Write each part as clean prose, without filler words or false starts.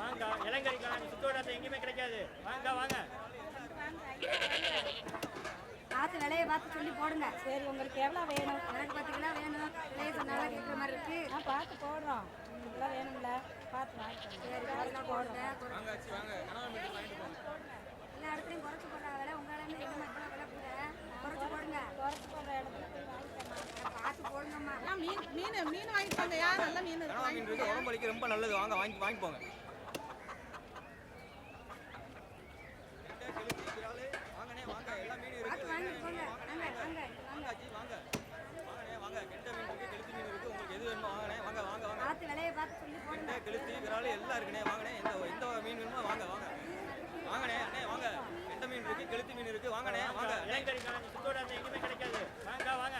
வாங்க இளங்கரிக்கலாம், சுத்தோட எங்கேயுமே கிடைக்காது. வாங்க வாங்க. பார்த்து விலையை பார்த்து சொல்லி போடுங்க. சரி, உங்களுக்கு எவ்வளோ வேணும்? எனக்கு 10 கிலோ வேணும். விலையை சொன்னாலும் கேட்குற மாதிரி இருக்கு. பார்த்து போடுறோம். கிலோ வேணும்ல, பார்த்து வாங்கிக்கோங்க. சரி, பார்த்து போடுங்க. எல்லா இடத்துலையும் குறைச்சி போடுற விலை உங்களால எந்த மாதிரி விலை கூட குறைச்சி போடுங்க. குறைச்சி போடுற இடத்துல போய் வாங்கிக்கோங்க. பார்த்து போடுங்கம்மா. மீன் வாங்கிக்கோங்க. யார் நல்ல மீன் இருக்கு? உடம்புக்கு ரொம்ப நல்லது. வாங்க வாங்கிப்போங்க. கெளுத்தி விரால் எல்லாம் இருக்குண்ணே. வாங்கண்ணே, எந்த மீன் வேணுமோ வாங்க வாங்க வாங்கண்ணே. அண்ணே வாங்க, கெண்டை மீன் இருக்கு, கெளுத்தி மீன் இருக்கு. வாங்கண்ணே வாங்க. இளங்கரிக்கலாம், சுத்தோட எங்கேயுமே கிடைக்காது. வாங்க வாங்க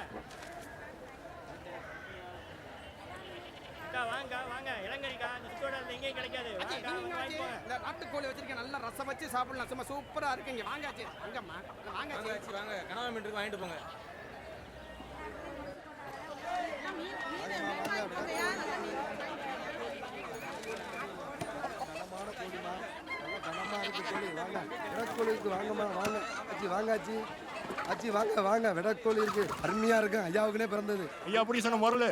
வாங்க வாங்க. இளங்கரிக்கலாம், சுத்தோட எங்கேயும் கிடைக்காது. இந்த நாட்டுக்கோழி வச்சிருக்கேன், நல்லா ரசம் வச்சு சாப்பிடலாம். சும்மா சூப்பரா இருக்கு. இங்க வாங்காச்சு. அங்கம்மா வாங்காச்சு. வாங்க, கனவா மீன் இருக்கு, வாங்கிட்டு போங்க. விடக்கோழி வாங்கம்மா, வாங்க ஆச்சி, வாங்காச்சி ஆச்சி, வாங்க வாங்க. விடக்கோழி இருக்கு, அருமையா இருக்கு. ஐயாவுக்குனே பிறந்தது. ஐயா அப்படி சொன்ன முரளு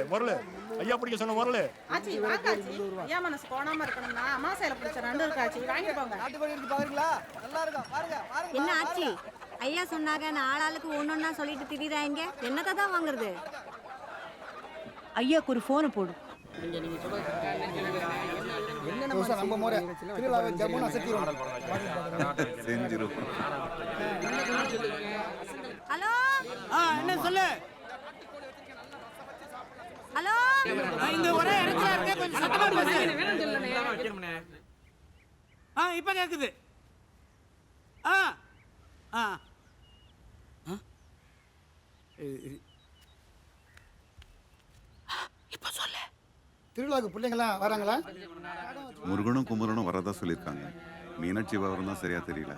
ஐயா பிடிக்க சொன்ன முரளு. ஆச்சி வாங்காச்சி. ஏன் மனசு போடாம இருக்கணும்னா அமாசையில பிடிச்ச 2 இருக்காச்சி, வாங்கிட்டு போங்க. நாட்டுக்கோழி இருக்கு, பாருங்களா? நல்லா இருக்கா? பாருங்க பாருங்க. என்ன ஆச்சி? ஐயா சொன்னாங்க, நான் ஆளாளுக்கு ஒன்னொன்னா சொல்லிட்டு திரியுறாங்க. என்னத்தை தான் வாங்குறது? ஐயாக்கு ஒரு போனை போடு. நம்ம முறை திருவிழாவை ஜம்முன்னு அசத்திடுவோம். ஹலோ, என்ன சொல்லு? ஹலோ, இந்த ஒரே இடத்துல இருக்க, கொஞ்சம் சத்தமா பேசு. இப்ப கேக்குது. இப்ப சொல்லு. திருவிழாவுக்கு பிள்ளைங்களாம் வராங்களா? முருகனும் குமரனும் வரதா சொல்லியிருக்காங்க. மீனாட்சி விவரம் தான் சரியா தெரியல.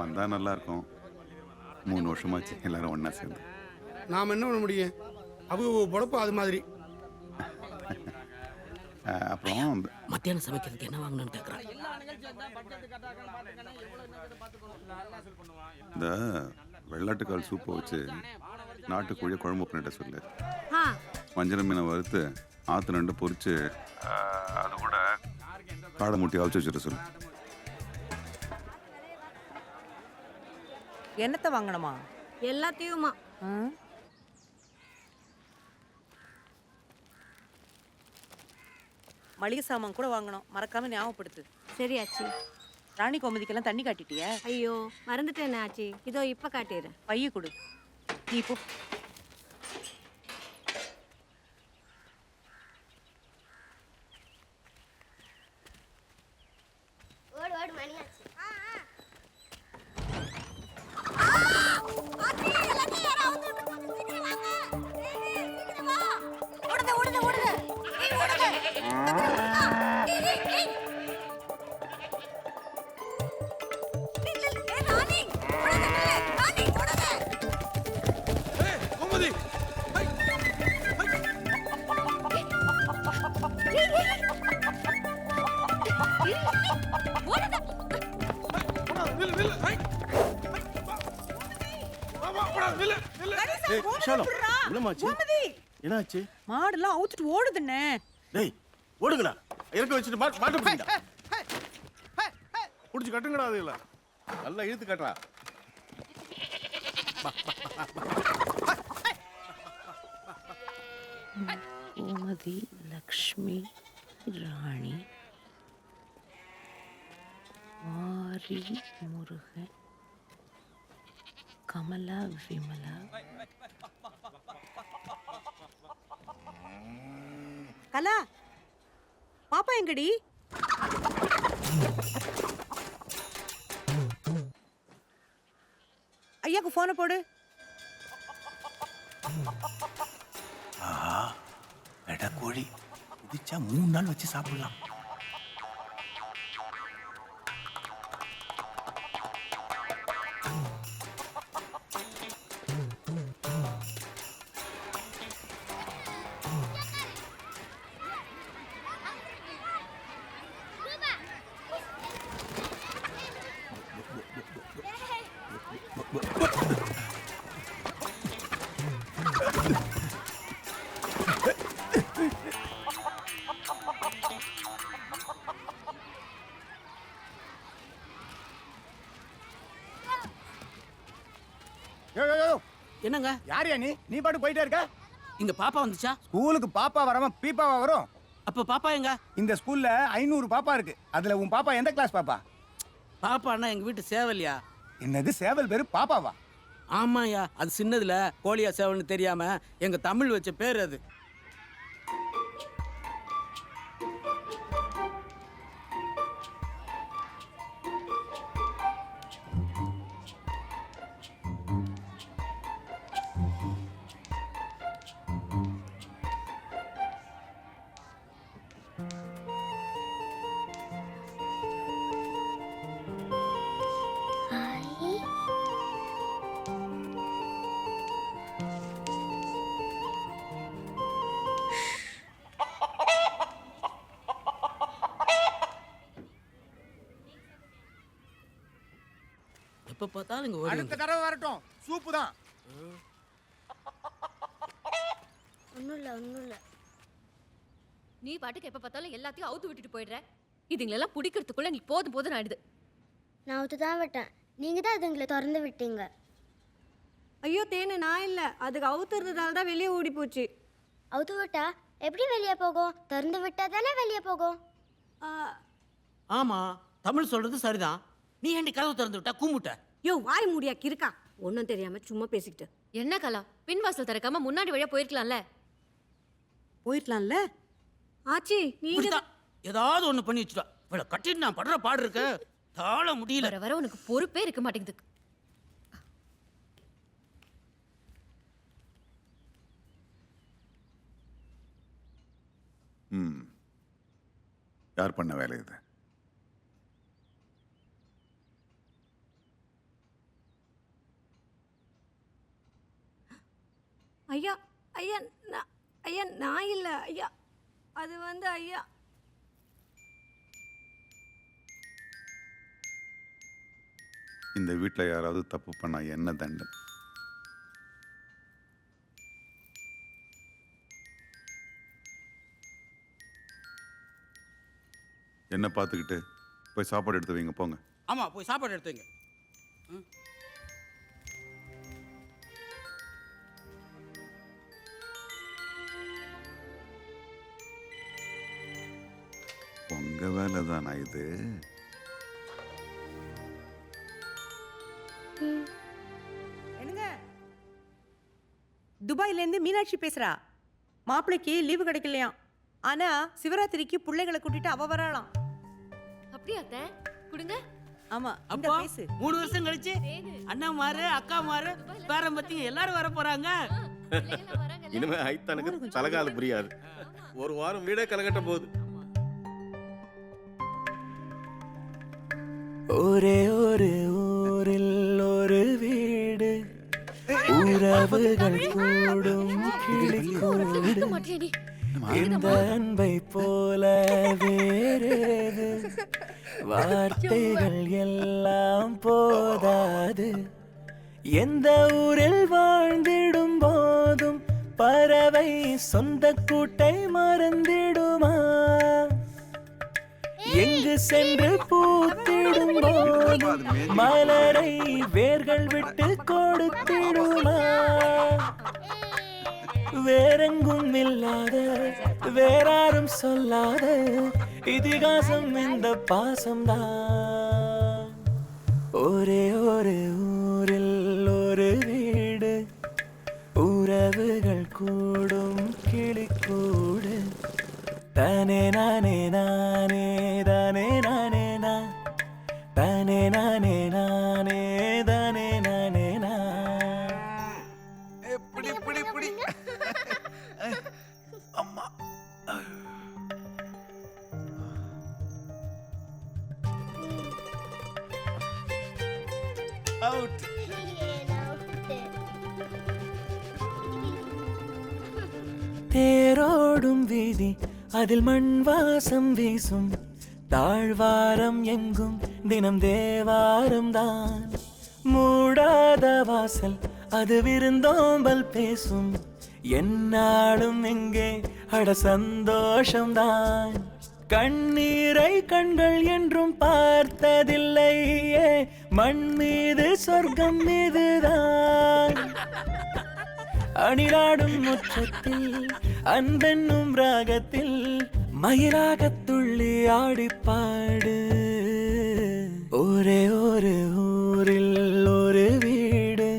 வந்தா நல்லா இருக்கும். 3 வருஷமாச்சு எல்லாரும் ஒன்னா சேர்ந்து. நாம் என்ன பண்ண முடியும்? அவங்க பொழப்பு அது மாதிரி. அப்புறம் மத்தியானம் சமைக்கிறதுக்கு என்ன வாங்கணும்னு கேட்குறாங்க. இந்த வெள்ளாட்டுக்கால் சூப்பை வச்சு நாட்டுக்கோழியை குழம்பு பண்ணிட்ட சொல்லு. வஞ்சர மீனை வறுத்து ஆற்று நண்டு பொரிச்சு அது கூட காடை முட்டி அவிச்சு வச்சுட்டு சொல்லு. என்னத்தை வாங்கணுமா? எல்லாத்தையுமா? மளிகை சாமான் கூட வாங்கணும், மறக்காம ஞாபகப்படுத்து. சரி ஆச்சி. ராணி கோமதிக்கெல்லாம் தண்ணி காட்டிட்டியா? ஐயோ மறந்துட்டேன் ஆச்சி. இதோ இப்ப காட்டிடுறேன். பைய கொடு, நீ போ. என்னாச்சு? மாடுலாம் அவுத்துட்டு ஓடுதுண்ணே. டேய் ஓடுங்கடா, இறக்க வச்சுட்டு மாட்டு பிடிடா. புடிச்சு கட்டுங்கடா. அது இல்ல நல்லா இழுத்து கட்டுறா. கோமதி, லக்ஷ்மி, ராணி, மாரி, முருகன், கமலா, விமலா. கலா, பாப்பா எங்கடி? ஐயாக்கு போனை போடு. கோழி இடிச்சா 3 நாள் வச்சு சாப்பிடலாம். என்னங்க யாரையா நீ பாட்டு போயிட்டே இருக்க? இங்க பாப்பா வந்துச்சா? ஸ்கூலுக்கு பாப்பா வராம பீப்பாவா வரும்? அப்ப பாப்பா எங்க? இந்த ஸ்கூல்ல 500 பாப்பா இருக்கு. அதுல உன் பாப்பா எந்த கிளாஸ் பாப்பா? பாப்பான்னா எங்க வீட்டு சேவல்யா. என்னது சேவல் பேரு பாப்பாவா? ஆமாயா, அது சின்னதுல கோழியா சேவல்னு தெரியாம எங்க தமிழ் வச்ச பேர் அது. எப்ப பார்த்தாலும் இங்க ஓடி அடுத்த தடவை வரட்டும், சூப்பு தான். ஒன்றும் இல்லை நீ பாட்டுக்கு எப்ப பார்த்தாலும் எல்லாத்தையும் அவுத்து விட்டுட்டு போயிடுற. இதுங்களெல்லாம் பிடிக்கிறதுக்குள்ள நீ போதும் ஆயிடுது. நான் அவுத்து தான் விட்டேன், நீங்கள் தான் அதுங்களை திறந்து விட்டீங்க. ஐயோ தேனு, நான் இல்லை, அதுக்கு அவுத்துறதுனால தான் வெளியே ஓடி போச்சு. அவுத்து விட்டா எப்படி வெளியே போகும்? திறந்து விட்டா தானே வெளியே போகும். ஆமா, தமிழ் சொல்றது சரிதான். நீ ஏண்டி கதவு திறந்து விட்டா கூமுட்ட? யோ வாய் மூடியா கிறுக்கா, ஒன்றும் தெரியாம சும்மா பேசிக்கிட்டு. என்ன கலா, பின்வாசல் திறக்காம முன்னாடி வழியா போயிருக்கலாம்ல. போயிடலாம்ல ஆச்சி. நீங்க ஏதாவது ஒண்ணு பண்ணி வச்சுட்டா. இவளை கட்டிட்டு நான் படுற பாடு இருக்க தாழ முடியல. வர வர உனக்கு பொறுப்பே இருக்க மாட்டேங்குது. யார் பண்ண வேலை இது? ஐயா ஐயா ஐயா நான் இல்லை ஐயா, அது வந்து ஐயா. இந்த வீட்டில் யாராவது தப்பு பண்ணா என்ன தண்டனை? என்ன பார்த்துக்கிட்டு போய் சாப்பாடு எடுத்து வைங்க, போங்க. ஆமா, போய் சாப்பாடு எடுத்து வைங்க. உங்க வேலை தானா இது? என்னங்க, துபாயிலேருந்து மீனாட்சி பேசுறா. மாப்பிள்ளைக்கு லீவு கிடைக்கலையாம். ஆனா சிவராத்திரிக்கு பிள்ளைகளை கூட்டிட்டு அவ வரலாம். அப்படியா அத்தை? கொடுங்க. ஆமா, இந்த அப்பா பேசு. 3 வருஷம் கழிச்சு அண்ணா மாறு அக்கா மாறு பேரம் பத்தி எல்லாரும் வர போறாங்க. இனிமே ஐத்தானுக்கு தலகால புரியாது. ஒரு வாரம் வீடே கலகட்ட போகுது. ஒரே ஒரு ஊரில் ஒரு வீடு, உறவுகள் கூடும் கிளிக்கூடு, இந்த அன்பை போல வேறேது, வார்த்தைகள் எல்லாம் போதாது. எந்த ஊரில் வாழ்ந்திடும் போதும் பறவை சொந்த கூட்டை மறந்திடுமா? எங்கு சென்று பூத்திடும் போதும் மலரை வேர்கள் விட்டு கொடுத்திடுமா? வேறெங்கும் இல்லாத வேறாரும் சொல்லாத இதிகாசம் இந்த பாசம்தான். ஒரே ஒரு ஊரில் ஒரு வீடு, உறவுகள் கூடும் கிளிக்கூடு. தானே நானே நானே தானே நானே நா, தானே நானே நானே தானே நானே நா. புடி புடி புடி. அம்மா அவுட். தேரோடும் வீதி, அதில் மண் வாசம் வீசும், தாழ்வாரம் எங்கும் தினம் தேவாரம் தான். மூடாத வாசல் அது விருந்தோம்பல் பேசும், என்னாலும் எங்கே அட சந்தோஷம்தான். கண்ணீரை கண்கள் என்றும் பார்த்ததில்லையே, மண் மீது சொர்க்கம் மீதுதான் அணிலாடும் முற்றத்தில் அன்பென்னும் ராகத்தில் மயிலாகத் துள்ளி ஆடிப்பாடு. ஒரே ஒரு ஊரில் ஒரு வீடு,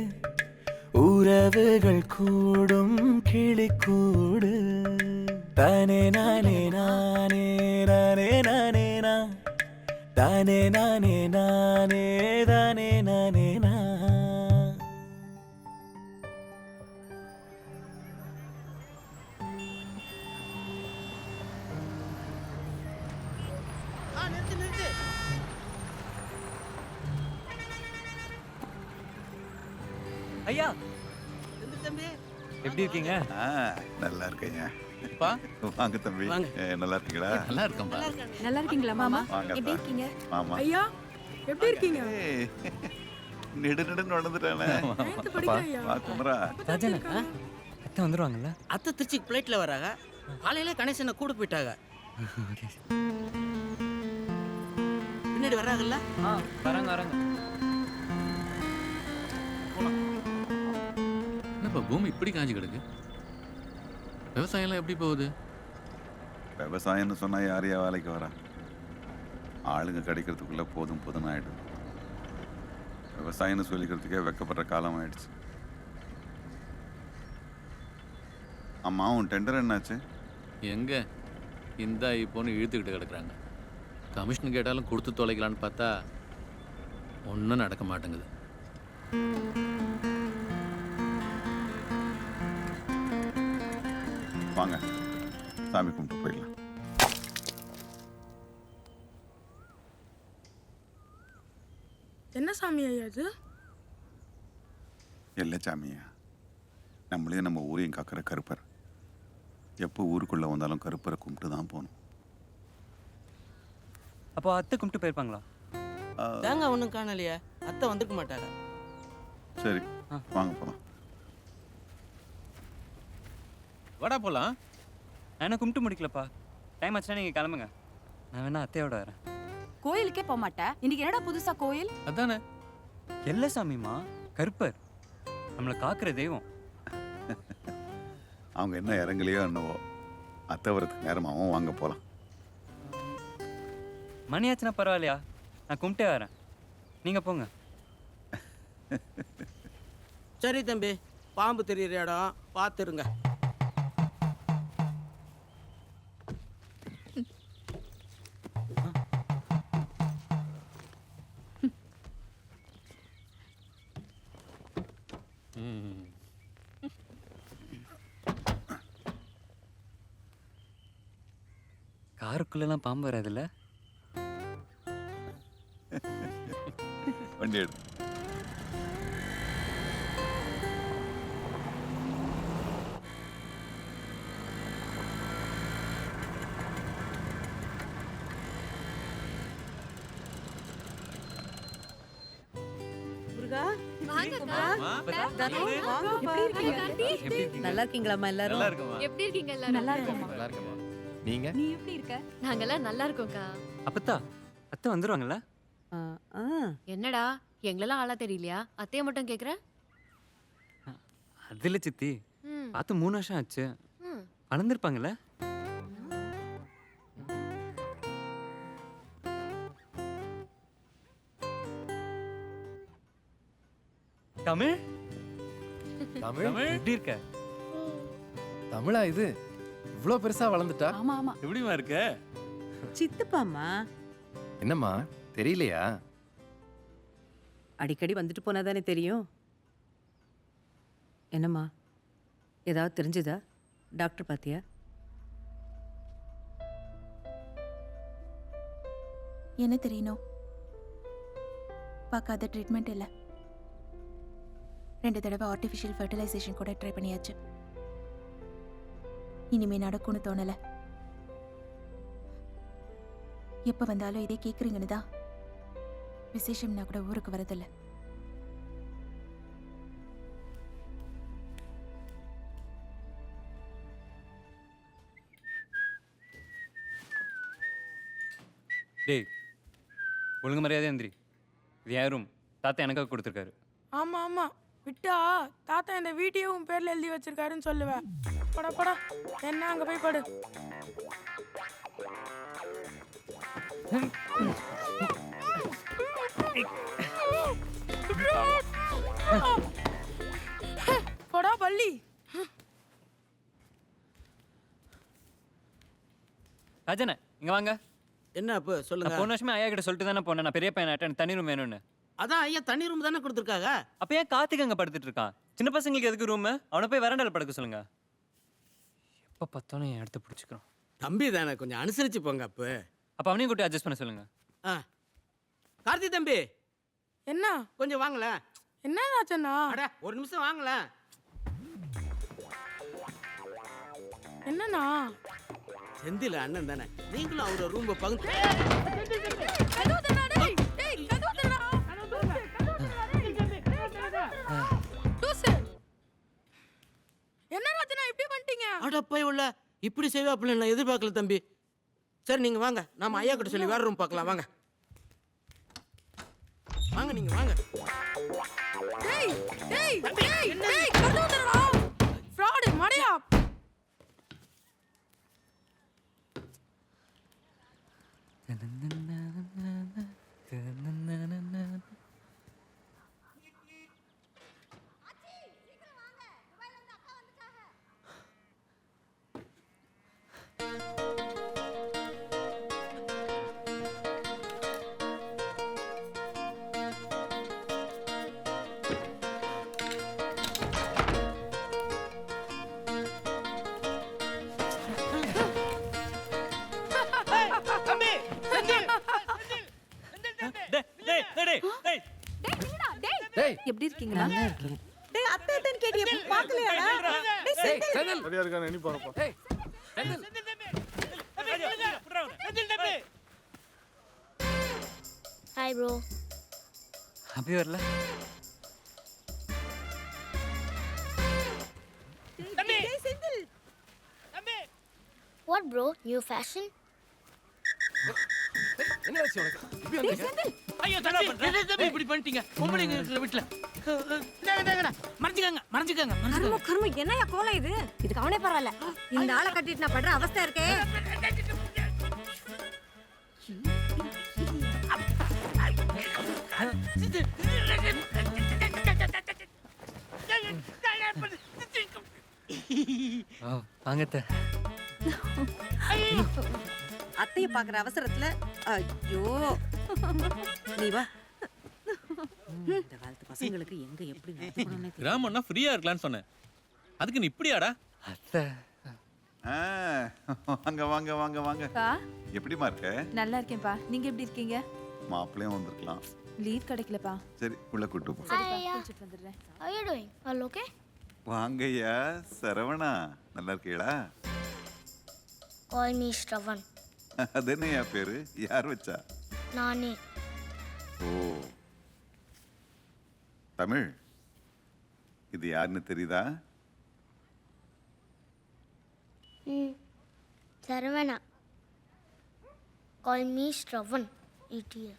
உறவுகள் கூடும் கிளிக்கூடு. தானே நானே நானே நானே நானே நா, தானே நானே நானே தானே நானே நா. நிறுத்து நிறுத்து. ஐயா தம்பி தம்பி எப்படி இருக்கீங்க? நல்லா இருக்கேங்க. பா வாங்க தம்பி. வாங்க. நல்லா இருக்கீங்களா? நல்லா இருக்கேன்பா. நல்லா இருக்காங்க. நல்லா இருக்கீங்களா மாமா? வாங்க எப்படி இருக்கீங்க? ஆமா. ஐயா எப்படி இருக்கீங்க? ஏய், நெடு நடந்துட்டானே. வா குமரா. ராஜன் அத்தை வந்துருவாங்கல்ல? அத்தை திருச்சிக்கு பிளைட்ல வராங்க. காலையில கணேசனை கூட போயிட்டாங்க. பின்னாடி வராங்கல்ல? வராங்க வராங்க. என்னப்பா பூமி இப்படி காஞ்சி கிடக்கு? விவசாயம்லாம் எப்படி போகுது? விவசாயம்னு சொன்னா யாரையா வேலைக்கு வரா? ஆளுங்க கிடைக்கிறதுக்குள்ள போதும் போதும்னு ஆயிடும். விவசாயம்னு சொல்லிக்கிறதுக்கே வெக்கப்படுற காலம் ஆயிடுச்சு. அம்மா உன் டெண்டர் என்னாச்சு? எங்க இந்தா இப்போன்னு இழுத்துக்கிட்டு கிடக்குறாங்க. கமிஷன் கேட்டாலும் கொடுத்து தொலைக்கலான்னு பார்த்தா ஒன்றும் நடக்க மாட்டேங்குது. வாங்க சாமி கும்பிட்டு போயிடலாம். என்ன சாமி ஐயா இது? இல்லை சாமியா, நம்மளே நம்ம ஊரையும் காக்கிற கருப்பர். எப்போ ஊருக்குள்ளே வந்தாலும் கருப்பரை கும்பிட்டு தான் போகணும். அப்போ அத்தை கும்பிட்டு போயிருப்பாங்களா? தேங்காய் ஒன்றும் காணலையே. அத்தை வந்துருக்க மாட்டாங்க. சரி வாங்க போகலாம். வாடா போலாம். நான் கும்பிட்டு முடிக்கலப்பா. டைம் ஆச்சுன்னா நீங்கள் கிளம்புங்க. நான் வேணா அத்தையோட வரேன். கோயிலுக்கே போக மாட்டேன். இன்னைக்கு என்னடா புதுசா கோயில்? அதானே எல்ல சாமிமா, கருப்பர் நம்மளை காக்கிற தெய்வம். அவங்க என்ன இறங்கலையோ என்னவோ, அத்தை வரதுக்கு நேரமாகவும் வாங்க போகலாம். மணி ஆச்சுன்னா பரவாயில்லையா? நான் கும்பிட்டே வரேன். நீங்கள் போங்க. சரி தம்பி, பாம்பு தெரியுற இடம் பார்த்துருங்க. காருக்குள்ளெல்லாம் பாம்பு வராதுல்ல? வண்டி எடு. நல்லா இருக்கீங்களாம்மா எல்லாரும்? எப்படி இருக்கீங்க எல்லாரும்? நல்லா இருக்கேம்மா. நல்லா இருக்கேம்மா. நீங்க? நீ எப்படி இருக்க? நாங்கெல்லாம் நல்லா இருக்கோம்க்கா. அப்பத்தா அத்தை வந்துருவாங்கல்ல? என்னடா எங்களெல்லாம் ஆளா தெரியலையா? அத்தைய மட்டும் கேக்குற? அதில் சித்தி பார்த்து 3 வருஷம் ஆச்சு. வளர்ந்துருப்பாங்கல்ல? தமிழ் தமிழ் எப்படி இருக்க? தமிழா இது? இவ்வளோ பெருசா வளர்ந்துட்டா? ஆமா ஆமா. எப்படிமா இருக்க? சித்தப்பாம்மா. என்னம்மா தெரியலையா? அடிக்கடி வந்துட்டு போனா தானே தெரியும். என்னம்மா ஏதாவது தெரிஞ்சுதா? டாக்டர் பாத்தியா? என்ன தெரியணும்? பார்க்காத ட்ரீட்மெண்ட் இல்லை. 2 தடவை ஆர்டிஃபிஷியல் ஃபர்டிலைசேஷன் கூட ட்ரை பண்ணியாச்சு. இனிமே நடக்கும்னு தோணல. எப்போ வந்தாலும் இதே கேட்குறீங்கன்னு தான் விசேஷம்னா கூட ஊருக்கு வரதில்லை. டேய் ஒழுங்கு மரியாதை எந்திரி. இது என் ரூம். தாத்தா எனக்காக கொடுத்துருக்காரு. ஆமா ஆமா விட்டா தாத்தா இந்த வீட்டையே உன் பேர்ல எழுதி வச்சிருக்காருன்னு சொல்லுவேன். படா படா என்ன அங்க போய் படு. படா பள்ளி. ராஜனே இங்க வாங்க. என்ன அப்போ சொல்லுங்க. போன வருஷமே ஐயா கிட்ட சொல்லிட்டு தானே போனேன், நான் பெரிய பையனாட்ட எனக்கு தனி ரூம் வேணும்னு. அதான் ஐயா தண்ணி ரூம் தானே கொடுத்துருக்காங்க. அப்ப ஏன் கார்த்திக் அங்க படுத்துட்டு இருக்கான்? சின்ன பசங்களுக்கு எதுக்கு ரூம்? அவனை போய் வரண்டால படுக்க சொல்லுங்க. எப்ப பார்த்தாலும் என் இடத்த பிடிச்சிக்கிறோம். தம்பி தானே, கொஞ்சம் அனுசரிச்சு போங்க அப்போ. அப்ப அவனையும் கூட்டி அட்ஜஸ்ட் பண்ண சொல்லுங்க. கார்த்தி தம்பி என்ன கொஞ்சம் வாங்கல. என்ன ராஜண்ணா? அட ஒரு நிமிஷம் வாங்கல. என்னண்ணா? செந்தில அண்ணன் தானே, நீங்களும் அவரோட ரூம் பகுந்து. என்ன ராஜண்ணா இப்படி பண்ணிட்டீங்க? அட போய் உள்ள இப்படி செய்வாப்புல நான் எதிர்பார்க்கல தம்பி. சரி நீங்க வாங்க, நாம ஐயா கிட்ட சொல்லி வேற ரூம் பார்க்கலாம். வாங்க வாங்க நீங்க வாங்க. டேய் டேய் டேய் டேய் கதவு தரடா. ஃப்ராட் மடையா. எப்படி இருக்கீங்க? நல்லா இருக்கேன். டேய் அத்தை அத்தைன்னு கேட்டியே பார்க்கலையாடா? டேய் செந்தில் சரியா இருக்கானே நீ போறப்ப. ஏய் செந்தில் ஹாய் ப்ரோ. அப்படி வரல. டேய் Senthil. What bro new fashion? என்ன ஆச்சு உனக்கு? இப்படி வந்தீங்க? ஐயோ தம்பி இப்படி பண்ணிட்டீங்க. பொம்பளைங்க இருக்கிற வீட்டுல மறைஞ்சுக்கங்க மறைஞ்சுக்கங்க. கர்ம கர்ம என்னையா கோலம் இது? இதுக்கு அவனே பரவாயில்ல. இந்த ஆளை கட்டிட்டு நான் படுற அவஸ்தை இருக்கே. வாங்கத்த. அத்தையை பார்க்குற அவசரத்துல ஐயோ நீ வா. இந்த காலத்து பசங்களுக்கு எங்க எப்படி நடக்கணும்னே தெரியல. கிராமம்னா ஃப்ரீயா இருக்கலாம்னு சொன்னேன், அதுக்கு நீ இப்படியாடா? அத்தை வாங்க வாங்க வாங்க வாங்க. எப்படிமா இருக்க? நல்லா இருக்கேன்ப்பா. நீங்க எப்படி இருக்கீங்க? மாப்பிள்ளையும் வந்திருக்கலாம். லீவ் கிடைக்கலப்பா. சரி உள்ள கூட்டு போ. குளிச்சிட்டு வந்துடுறேன். How are you doing? All okay? வாங்கய்யா சரவணா, நல்லா இருக்கீங்களா? Call me Shravan. அது என்னையா பேரு? யார் வச்சா? நானே. ஓ தமிழ், இது யாருன்னு தெரியுதா? Saravana. Call me Shravan. ETL.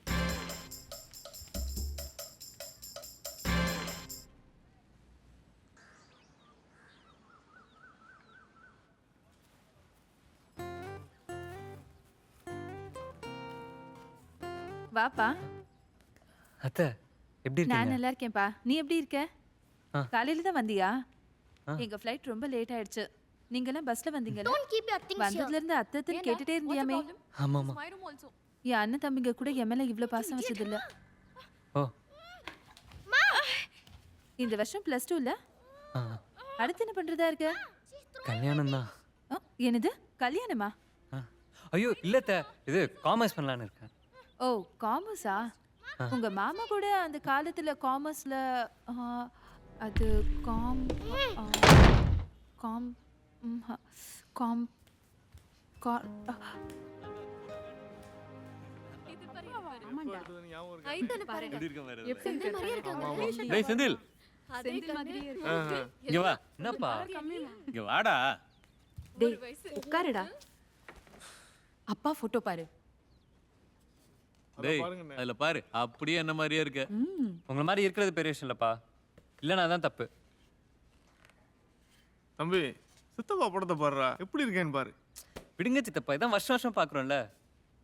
வாப்பா. அத்தை எப்படி நான் இருக்கீங்க? நல்லா இருக்கேன்ப்பா. நீ எப்படி இருக்க? காலையில தான் வந்தியா? எங்க ஃப்ளைட் ரொம்ப லேட் ஆயிடுச்சு. நீங்க எல்லாம் பஸ்ல வந்தீங்கல்ல? Don't keep your things here. வந்ததுல இருந்து அத்தை கேட்டுட்டே இருந்தியாமே. ஆமாமா. என் அண்ணன் தம்பிங்க கூட என் மேல இவ்ளோ பாசம் வச்சது இல்ல. ஓ இந்த வருஷம் +2 இல்ல? அடுத்து என்ன பண்றதா இருக்க? கல்யாணம் தான். என்னது கல்யாணமா? ஐயோ இல்ல அத்தை, இது காமர்ஸ் பண்ணலான்னு இருக்கேன். ஓ காமர்ஸா? உங்க மாமா கூட அந்த காலத்துல காமர்ஸ்ல அது காம் காம் காம் டேய் செந்தில் இங்க வா. என்னப்பா? இங்க வாடா. டேய் உட்காருடா. அப்பா போட்டோ பாரு. டேய் அதுல பாரு அப்படியே என்ன மாதிரியே இருக்க. உங்களை மாதிரி இருக்கிறது பெரிய விஷயம் இல்லைப்பா. இல்லைனா தான் தப்பு. தம்பி சித்தப்பா படத்தை பாடுறா எப்படி இருக்கேன்னு பாரு. விடுங்க சித்தப்பா, இதான் வருஷம் வருஷம் பார்க்குறோம்ல.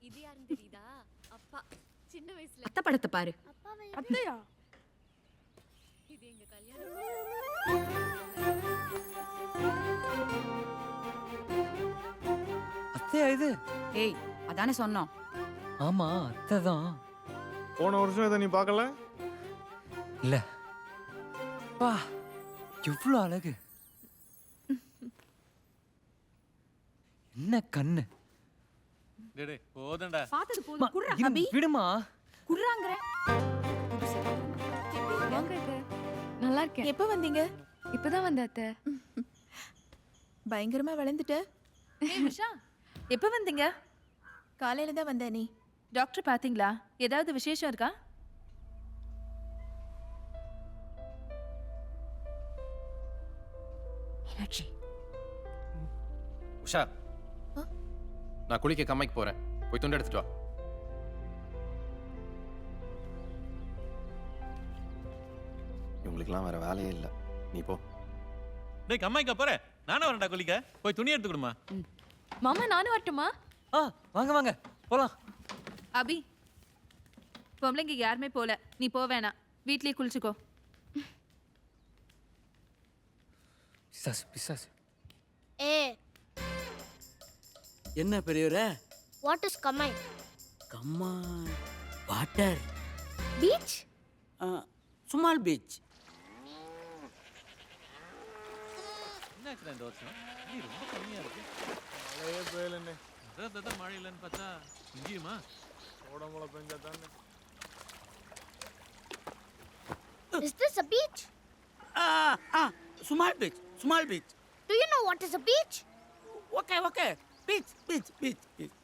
இது யாருன்னு தெரியுதா? அப்பா சின்ன வயசுல. அத்தை படத்தை பாரு. அத்தையா? இது எங்க கல்யாணம். அத்தையா இது? ஏய் அதானே சொன்னோம். ஆமா அத்தை தான். போன வருஷம் இதை நீ பார்க்கல? இல்ல பா, எவ்வளோ அழகு. என்ன கண்ணு. டேய் போதண்டா. பார்த்தது போதும். குர்ரா இரு, அபி. விடுமா. குர்ராங்கற. வாங்க அத்தை. நல்லா இருக்கேன். எப்போ வந்தீங்க? இப்பதான் வந்த அத்தை. பயங்கரமா வளர்ந்துட்ட. ஏய் உஷா, எப்போ வந்தீங்க? காலையில தான் வந்தேன். நீ டாக்டர் பாத்தீங்களா? ஏதாவது விசேஷம் இருக்கா? மீனாட்சி. உஷா, நான் குளிக்க கம்மைக்கு போறேன். போய் துண்டு எடுத்துட்டு வா. இவங்களுக்குலாம் வேற வேலையே இல்லை. நீ போ. டேய் கம்மாய்க்கா போற. நானும் வரேன்டா குளிக்க. போய் துணி எடுத்து கொடுமா. மாமா நானும் வரட்டுமா? வாங்க வாங்க போலாம். அபி, பொம்பளைங்க யாருமே போல. நீ போ வேணாம். வீட்லயே குளிச்சுக்கோ. பிசாசு பிசாசு. என்ன பெரியவரே? வாட் இஸ் கம்மை? கம்மா வாட்டர் பீச்? Small beach. என்னாச்சுடா இந்த வருஷம்? நீ ரொம்ப கம்மியா இருக்கு. மழையே பெய்யலண்ணே. அதான் மழை இல்லைன்னு பார்த்தா இங்கேயுமா? உடம்புல பெஞ்சா தானே. Is this a beach? Small beach. Small beach. Do you know what is a beach? Okay okay. Beach beach beach beach.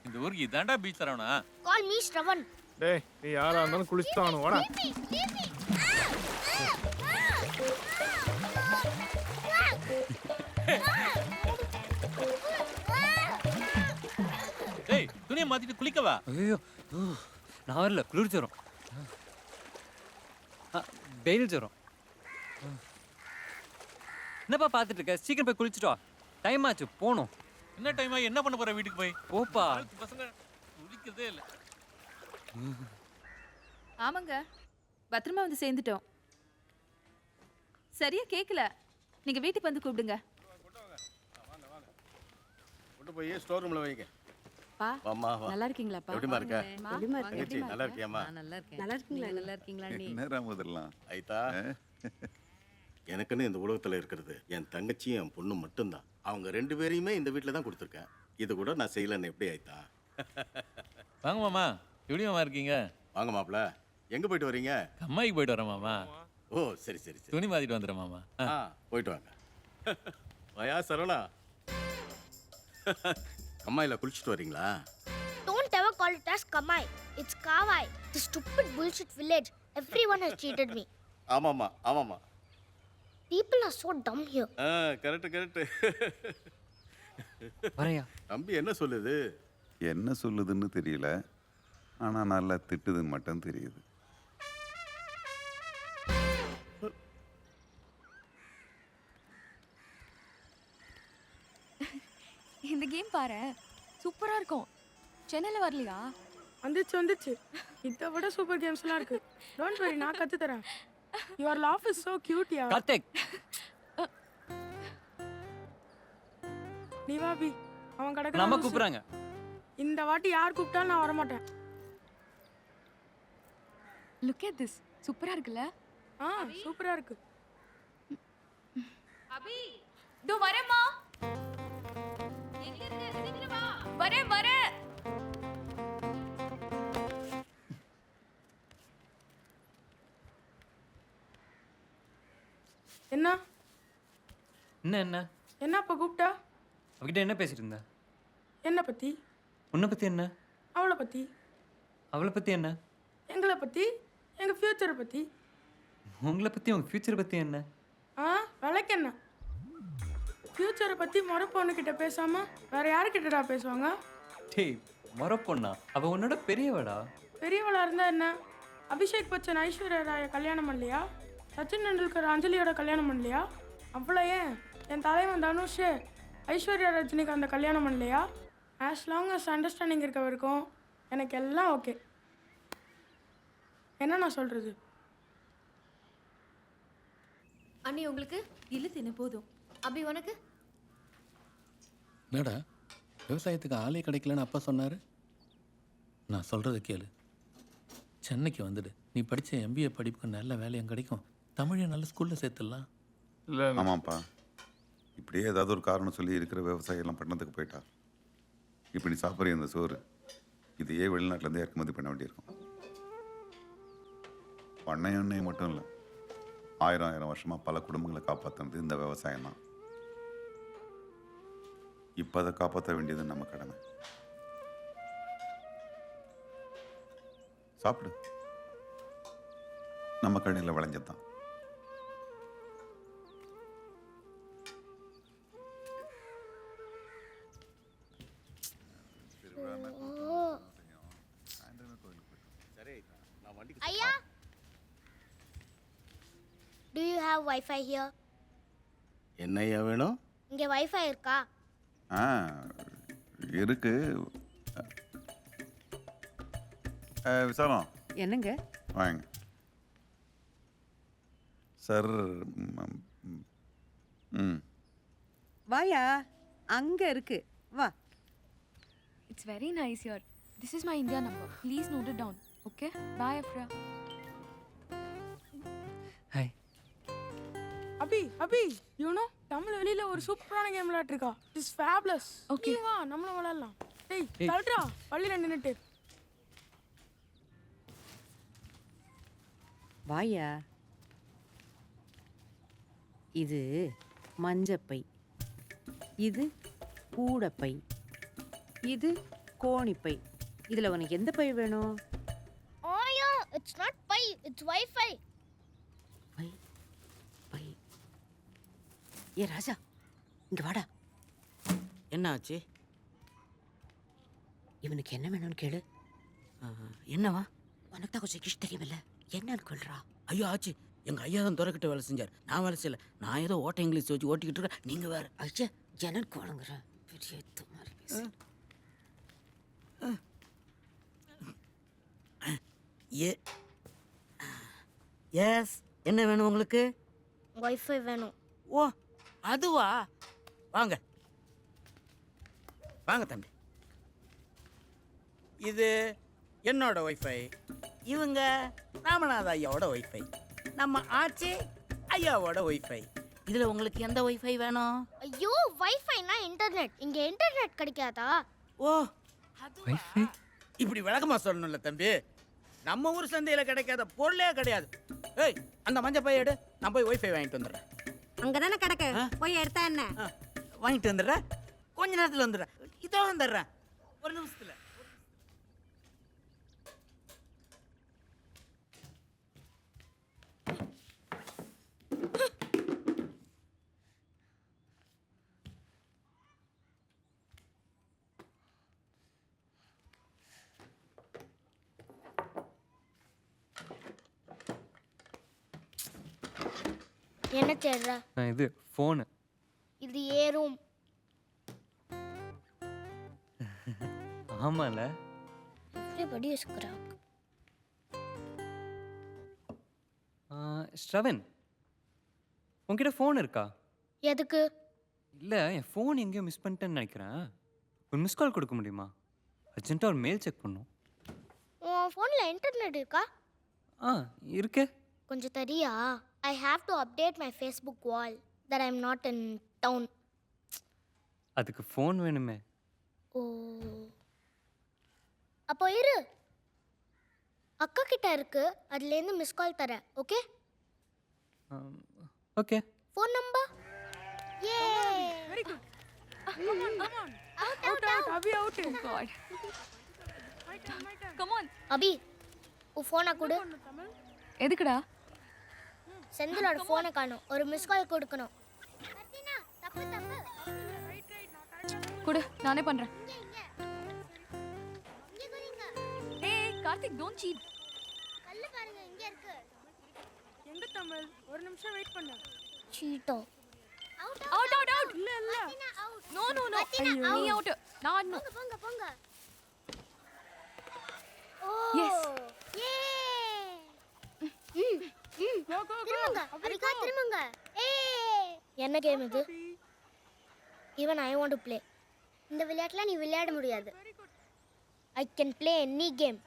இந்த ஊருக்கு இதாண்டா பீச் தரவனா? Call me Shravan. டேய் நீ யாரா இருந்தாலும் குளிச்சுட்டானு வாடா. டேய் துணியை மாத்திட்டு குளிக்கவா? ஐயோ நான் வரல, குளிர் ஜுரம். வெயில் ஜுரம். என்னப்பா பார்த்துட்டு இருக்க? சீக்கிரம் போய் குளிச்சுட்டு வா. டைம் ஆச்சு, போகணும். என்ன டைம் ஆகி என்ன பண்ண போற வீட்டுக்கு போய்? போப்பா. பசங்க குளிக்கிறதே இல்லை. ஆமாங்க, பத்திரமா வந்து சேர்ந்துட்டோம். சரியா கேட்கல. நீங்க வீட்டுக்கு வந்து கூப்பிடுங்க. கொண்டு போய் ஸ்டோர் ரூம்ல வைங்க. நல்லா இருக்கீங்களாப்பா? எப்படிமா இருக்க? தங்கச்சி நல்லா இருக்கியாமா? நல்லா இருக்கேன். நல்லா இருக்கீங்களா? நல்லா இருக்கீங்களா? நீ என்ன முதல்லாம் ஐதா, எனக்குன்னு இந்த உலகத்துல இருக்கிறது என் தங்கச்சியும் என் பொண்ணு மட்டும்தான். அவங்க 2 பேரையுமே இந்த வீட்டில் தான் கொடுத்துருக்கேன். இது கூட நான் செய்யலன்னு எப்படி ஐதா? வாங்க மாமா. எப்படி மாமா இருக்கீங்க? வாங்க மாப்பிள. எங்க போயிட்டு வரீங்க? கம்மாய்க்கு போயிட்டு வரேன் மாமா. ஓ சரி சரி சரி. துணி மாத்திட்டு வந்துடுறேன் மாமா. போயிட்டு வாங்க. வயா சரவணா, கம்மாயில குளிச்சுட்டு வரீங்களா? Don't ever call it as Kamai. It's Kawai. The stupid bullshit village. Everyone has cheated me. ஆமாம்மா ஆமாம்மா. People are so dumb here. Correct correct. வரையா தம்பி என்ன சொல்லுது? என்ன சொல்லுதுன்னு தெரியல, ஆனால் நல்லா திட்டுதுன்னு மட்டும் தெரியுது. இந்த கேம் பாரு, சூப்பரா இருக்கும். சென்னையில வரலையா? வந்துச்சு. இதை விட சூப்பர் கேம்ஸ்லாம் இருக்கு. டோன்ட் வரி, நான் கத்து தரேன். Your laugh is so cute யா. கார்த்திக், நீ வா பி. அவன் கடக்க நம்ம கூப்பிடுறாங்க. இந்த வாட்டி யார் கூப்பிட்டாலும் நான் வர மாட்டேன். Look at this. சூப்பரா இருக்குல்ல? சூப்பரா இருக்கு. அபி, தோ வரேம்மா. எங்க இருக்க? சீக்கிரம் வா. வரேன். என்ன என்னப்பா கூப்பிட்டா? அவகிட்ட என்ன பேசிட்டு இருந்த? என்ன பத்தி? உன்னை பத்தி என்ன? அவளை பத்தி. அவளை பத்தி என்ன? எங்களை பத்தி, எங்க ஃபியூச்சரை பத்தி. உங்களை பத்தி, உங்க ஃபியூச்சரை பத்தி என்ன? விளக்கு என்ன? ஃபியூச்சரை பத்தி முறை பொண்ணுக்கிட்ட பேசாம வேற யாருக்கிட்டடா பேசுவாங்க? டேய் முறை பொண்ணா? அவ உன்னோட பெரியவடா. பெரியவளா இருந்தா என்ன? அபிஷேக் பச்சன் ஐஸ்வர்யா ராய கல்யாணம் பண்ணலையா? சச்சின் டெண்டுல்கர் அஞ்சலியோட கல்யாணம் பண்ணலையா? அவ்வளோ ஏன் என் தலைவன் தனுஷ் ஐஸ்வர்யா ரஜினிக்கு அந்த கல்யாணம் பண்ணலையா? ஆஸ் லாங் அஸ் அண்டர்ஸ்டாண்டிங் இருக்க வரைக்கும் எனக்கு எல்லாம் ஓகே. என்ன நான் சொல்கிறது? அண்ணி உங்களுக்கு இல்ல தின போதும். அபி உனக்கு? என்னடா விவசாயத்துக்கு ஆளே கிடைக்கலன்னு அப்பா சொன்னார். நான் சொல்கிறத கேளு. சென்னைக்கு வந்துடு. நீ படித்த எம்பிஏ படிப்புக்கு நல்ல வேலையும் கிடைக்கும். தமிழை நல்ல ஸ்கூலில் சேர்த்துடலாம். இல்லை ஆமாம்ப்பா, இப்படியே ஏதாவது ஒரு காரணம் சொல்லி இருக்கிற விவசாயியெல்லாம் பட்டணத்துக்கு போயிட்டா. இப்போ நீ சாப்பிட்ற இந்த சோறு இதையே வெளிநாட்டிலேருந்து இறக்குமதி பண்ண வேண்டியிருக்கும். பண்ணை எண்ணெய் மட்டும் இல்லை, ஆயிரம் வருஷமாக பல குடும்பங்களை காப்பாற்றுனது இந்த விவசாயம் தான். இப்போ அதை காப்பாற்ற வேண்டியது நம்ம கடமை. சாப்பிடு, நம்ம கடையில் விளைஞ்சது தான். ஐயா, do you have Wi-Fi here? என்னையா வேணும்? இங்க Wi-Fi இருக்கா? இருக்கு. விசாலம் என்னங்க? வாங்க சார். வாயா, அங்க இருக்கு, வா. It's very nice here. This is my India number. Please note it down. Okay? Bye, Afra. Hi. Abhi you know Tamil வெளியில ஒரு சூப்பரான கேம் விளையாட்டுருக்கா. It's fabulous. Okay. வா நம்மளும் விளையாடலாம். டேய் தள்ளுடா பள்ளியில நின்னுட்டு. வாயா, இது மஞ்சப்பை, இது கூடப்பை, இது கோணிப்பை. இதுல உனக்கு எந்த பை வேணும்? ஐயா, it's not pie, it's Wi-Fi. Bye bye. ஏ ராஜா, இங்க வாடா. என்ன ஆச்சு? இவனுக்கு என்ன வேணும்னு கேளு. என்னவா? உனக்கு தான் கொஞ்சம் இங்கிலீஷ் தெரியுமில்ல, என்னன்னு சொல்றா. ஐயோ ஆச்சு, எங்கள் ஐயா தான் துறக்கிட்ட வேலை செஞ்சார். நான் வேலை செய்யல. நான் ஏதோ ஓட்ட இங்கிலீஷ் வச்சு ஓட்டிக்கிட்டு இருக்கேன். நீங்கள் வேறு. ஐயா, எனக்கு வழங்குற பெரிய மாதிரி பேசு. எஸ், என்ன வேணும் உங்களுக்கு? Wi-Fi வேணும். ஓ அதுவா? வாங்க வாங்க தம்பி. இது என்னோட ஒய்ஃபை, இவங்க ராமநாத ஐயாவோட ஒய்ஃபை, நம்ம ஆச்சி ஐயாவோட ஒய்ஃபை. இதில் உங்களுக்கு எந்த ஒய்ஃபை வேணும்? ஐயோ, Wi-Fiனா இன்டர்நெட். இங்க இன்டர்நெட் கிடைக்காதா? ஓ இப்படி விளக்கமா சொல்லணும்ல தம்பி. நம்ம ஊர் சந்தையில் கிடைக்காத பொருளே கிடையாது. ஏய், அந்த மஞ்சள் பைய எடு, நான் போய் ஒய்ஃபை வாங்கிட்டு வந்துடுறேன். அங்கதானே கிடக்கு, போய் எடுத்தா என்ன? வாங்கிட்டு வந்துடுறேன், கொஞ்ச நேரத்தில் வந்துடுறேன். இதோ வந்துடுறேன், ஒரு நிமிஷத்தில். என்ன தேடுற? இது ஃபோனு. இது ஏ ரூம். ஆமால, everybody is crack. ஸ்ரவன், உன்கிட்ட ஃபோன் இருக்கா? எதுக்கு? இல்லை, என் ஃபோன் எங்கேயோ மிஸ் பண்ணிட்டேன்னு நினைக்கிறேன். ஒரு மிஸ் கால் கொடுக்க முடியுமா? அர்ஜென்ட்டாக ஒரு மெயில் செக் பண்ணும். உன் ஃபோனில் இன்டர்நெட் இருக்கா? இருக்கு. கொஞ்சம் தெரியா? I have to update my Facebook wall that I'm not in town. அதுக்கு ஃபோன் வேணுமே. ஓ, அப்போ இரு, அக்கா கிட்ட இருக்கு, அதுலேருந்து மிஸ் கால் தரேன். Okay okay. Phone number? Yeah, very good. Come on. Out. Abhi out. Oh God. Come on. Abhi, உன் ஃபோனை கொடு. எதுக்குடா? செந்திலோட ஃபோனை காணும், ஒரு மிஸ் கால் கொடுக்கணும். தப்பு. கொடு, நானே பண்றேன். Karthik don't cheat. கல்லு பாருங்க இங்க இருக்கு. எங்க தமிழ்? ஒரு நிமிஷம் வெயிட் பண்ணு. சீட்டோ. Out out out. இல்ல இல்ல. No no no. நீ அவுட். நான் ஆடணும். போங்க போங்க. ஓ. எஸ். ஏ. திரும்புங்க. அபிகா திரும்புங்க. ஏ. என்ன கேம் இது? Even I want to play. இந்த விளையாட்டுல நீ விளையாட முடியாது. I can play any game.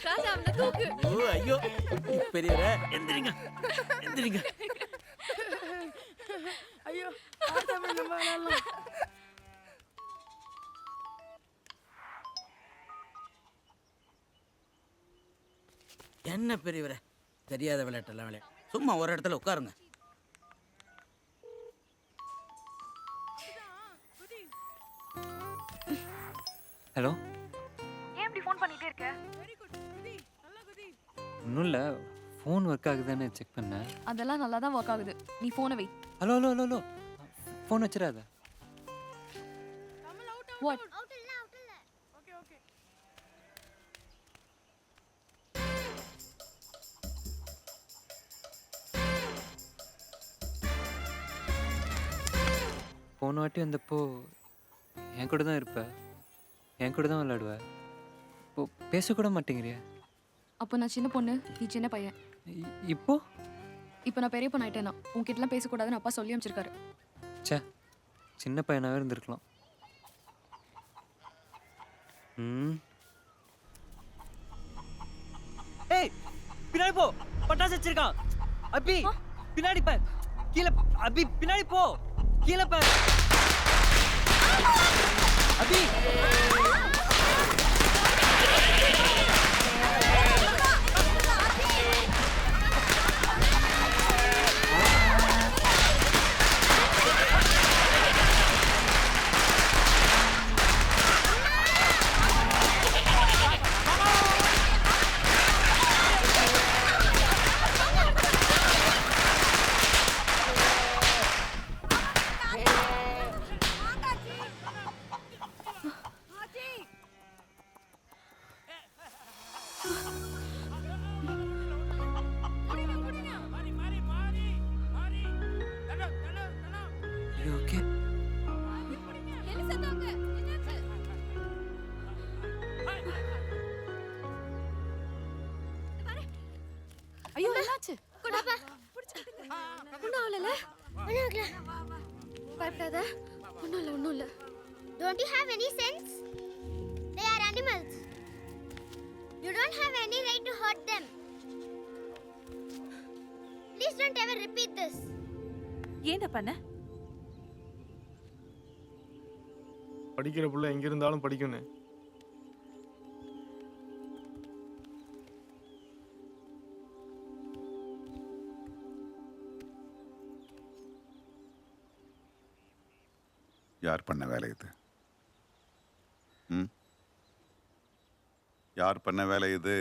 ராஜா அவனை தூக்கு. ஓ ஐயோ பெரியவரே எந்திரிங்க எந்திரிங்க. ஐயோ தமிழ் நம்ம விளையாடலாம். என்ன பெரியவரே தெரியாத விளையாட்டெல்லாம் விளையாட சும்மா ஒரு இடத்துல உட்காருங்க. ஹலோ, ஏன் இப்படி ஃபோன் பண்ணிட்டே இருக்க? ஒன்றும் இல்லை, ஃபோன் ஒர்க் ஆகுதான்னு செக் பண்ணேன். அதெல்லாம் நல்லா தான் ஒர்க் ஆகுது. நீ போனை வை. Hello hello hello hello, phone வச்சிடாத. வாட்? Okay okay. போன வாட்டி வந்தப்போ என் கூட தான் இருப்ப, என் கூட தான் விளையாடுவ. இப்போ பேசக்கூட மாட்டேங்கிறியா? அப்போ நான் சின்ன பொண்ணு, நீ சின்ன பையன். இப்போ இப்போ நான் பெரிய பொண்ணு ஆயிட்டேனா? உன்கிட்டலாம் பேசக்கூடாதுன்னு அப்பா சொல்லி அமைச்சிருக்காரு. சே, சின்ன பையனாகவே இருந்திருக்கலாம். ஏய், பின்னாடி போ, பட்டாசு வச்சிருக்கான். அபி பின்னாடி போ, கீழே. அபி பின்னாடி போ, கீழே போ. அபி ஐயோ என்னாச்சு? குடாப்பா. ஒண்ணும் ஆகல. பயப்படாத. ஒண்ணும் இல்ல. Don't you have any sense? They are animals. You don't have any right to hurt them. Please don't ever repeat this. ஏன்டா பண்ண? படிக்கிற புள்ள எங்க இருந்தாலும் படிக்கணும். யார் பண்ண வேலை இது? யார் பண்ண வேலை இது?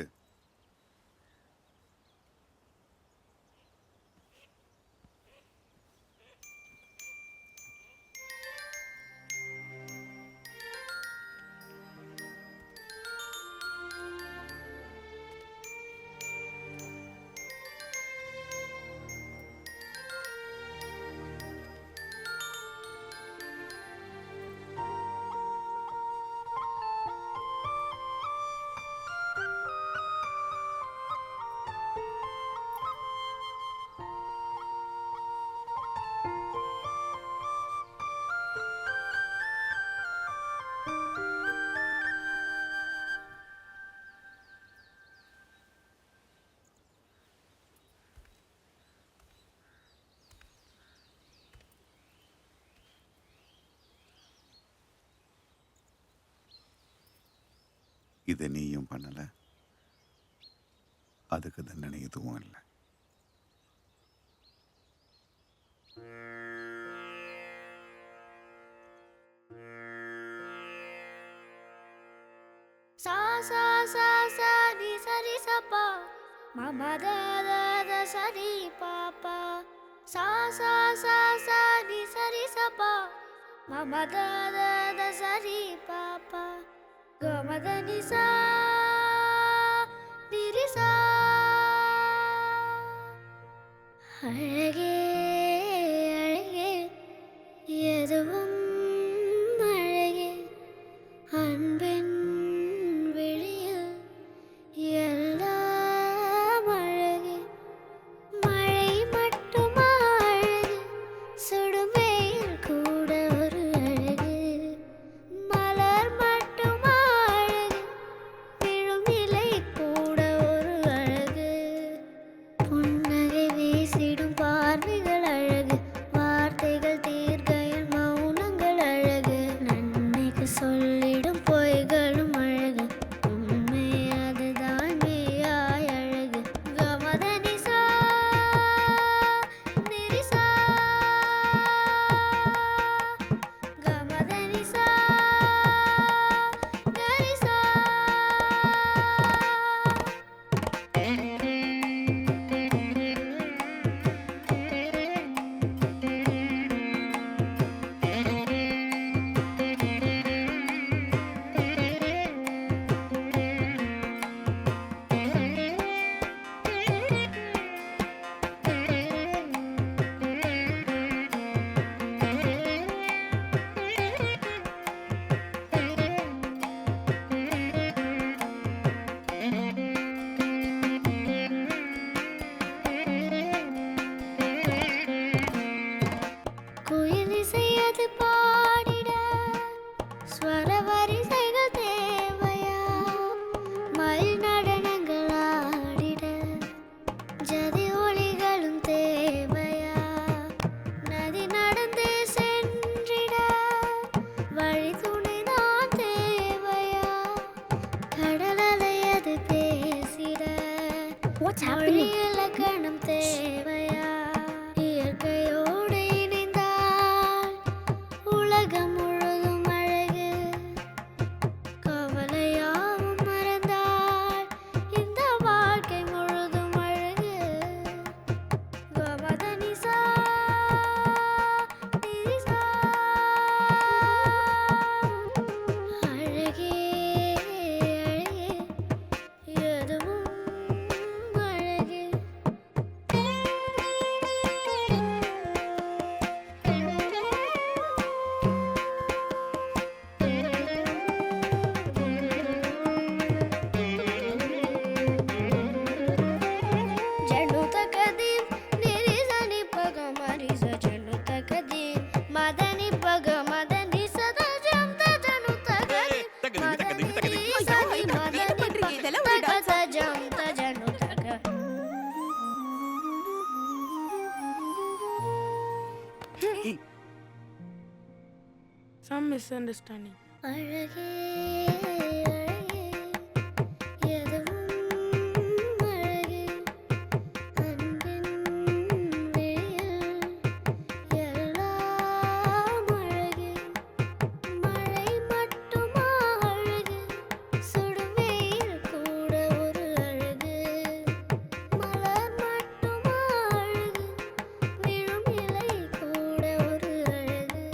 இதை நீயும் பண்ணல, அதுக்கு தண்டனை எதுவும் இல்லை. சா சா சா சா ரி சரி சப்பா மம த த த சரி பாப்பா சா சா சா சா ரி சரி சப்பா மம த த த சரி பாப்பா கம த நி சா ரி ரி சா அழகே அழகே எதுவும் அழகே அன்பின் விழியில் எல்லாம் அழகு மழை மட்டுமா அழகு சுடும் வெயில் கூட ஒரு அழகு மலர் மட்டுமா அழகு விழும் இலை கூட ஒரு அழகு புன்னகை வீசிடும் பார்வைகள் அழகு வார்த்தைகள் தீர்க்கையில் மௌனங்கள் அழகு நன்மைக்கு சொல்லிடும் பொய்களும் அழகு உண்மை அதுதான் மெய்யாய் அழகு கமத நிசா நிரிசா கமத நிசா கரிசா குயில் இசையது பாடிட ஸ்வர வரிசைகள் தேவையா மயில் நடனங்கள் ஆடிட ஜதி ஒளிகளும் தேவையா நதி நடந்தே சென்றிட வழி துணைதான் தேவையா கடல் அலையது பேசிட மொழி இலக்கணம் தேவையா இயற்கையோடு இணைந்தால் உலகம் முழுதும் அழகு கவலையாவும் மறந்தால் இந்த வாழ்க்கை முழுதும் அழகு கமத நிசா நிரிசா அழகே அழகே எதுவும் அழகு జను తకది నిరిసని పగ మరిస జను తకది మదని పగ మదని సదా జంత జను తకది మదని సని మదని పగ జంత జను తక Some misunderstanding. அழகே அழகே எதுவும் அழகு அன்பின் விழியில் எல்லாம் அழகு மழை மட்டுமா அழகு சுடும் வெயில் கூட ஒரு அழகு மலர் மட்டுமா அழகு விழும் இலை கூட ஒரு அழகு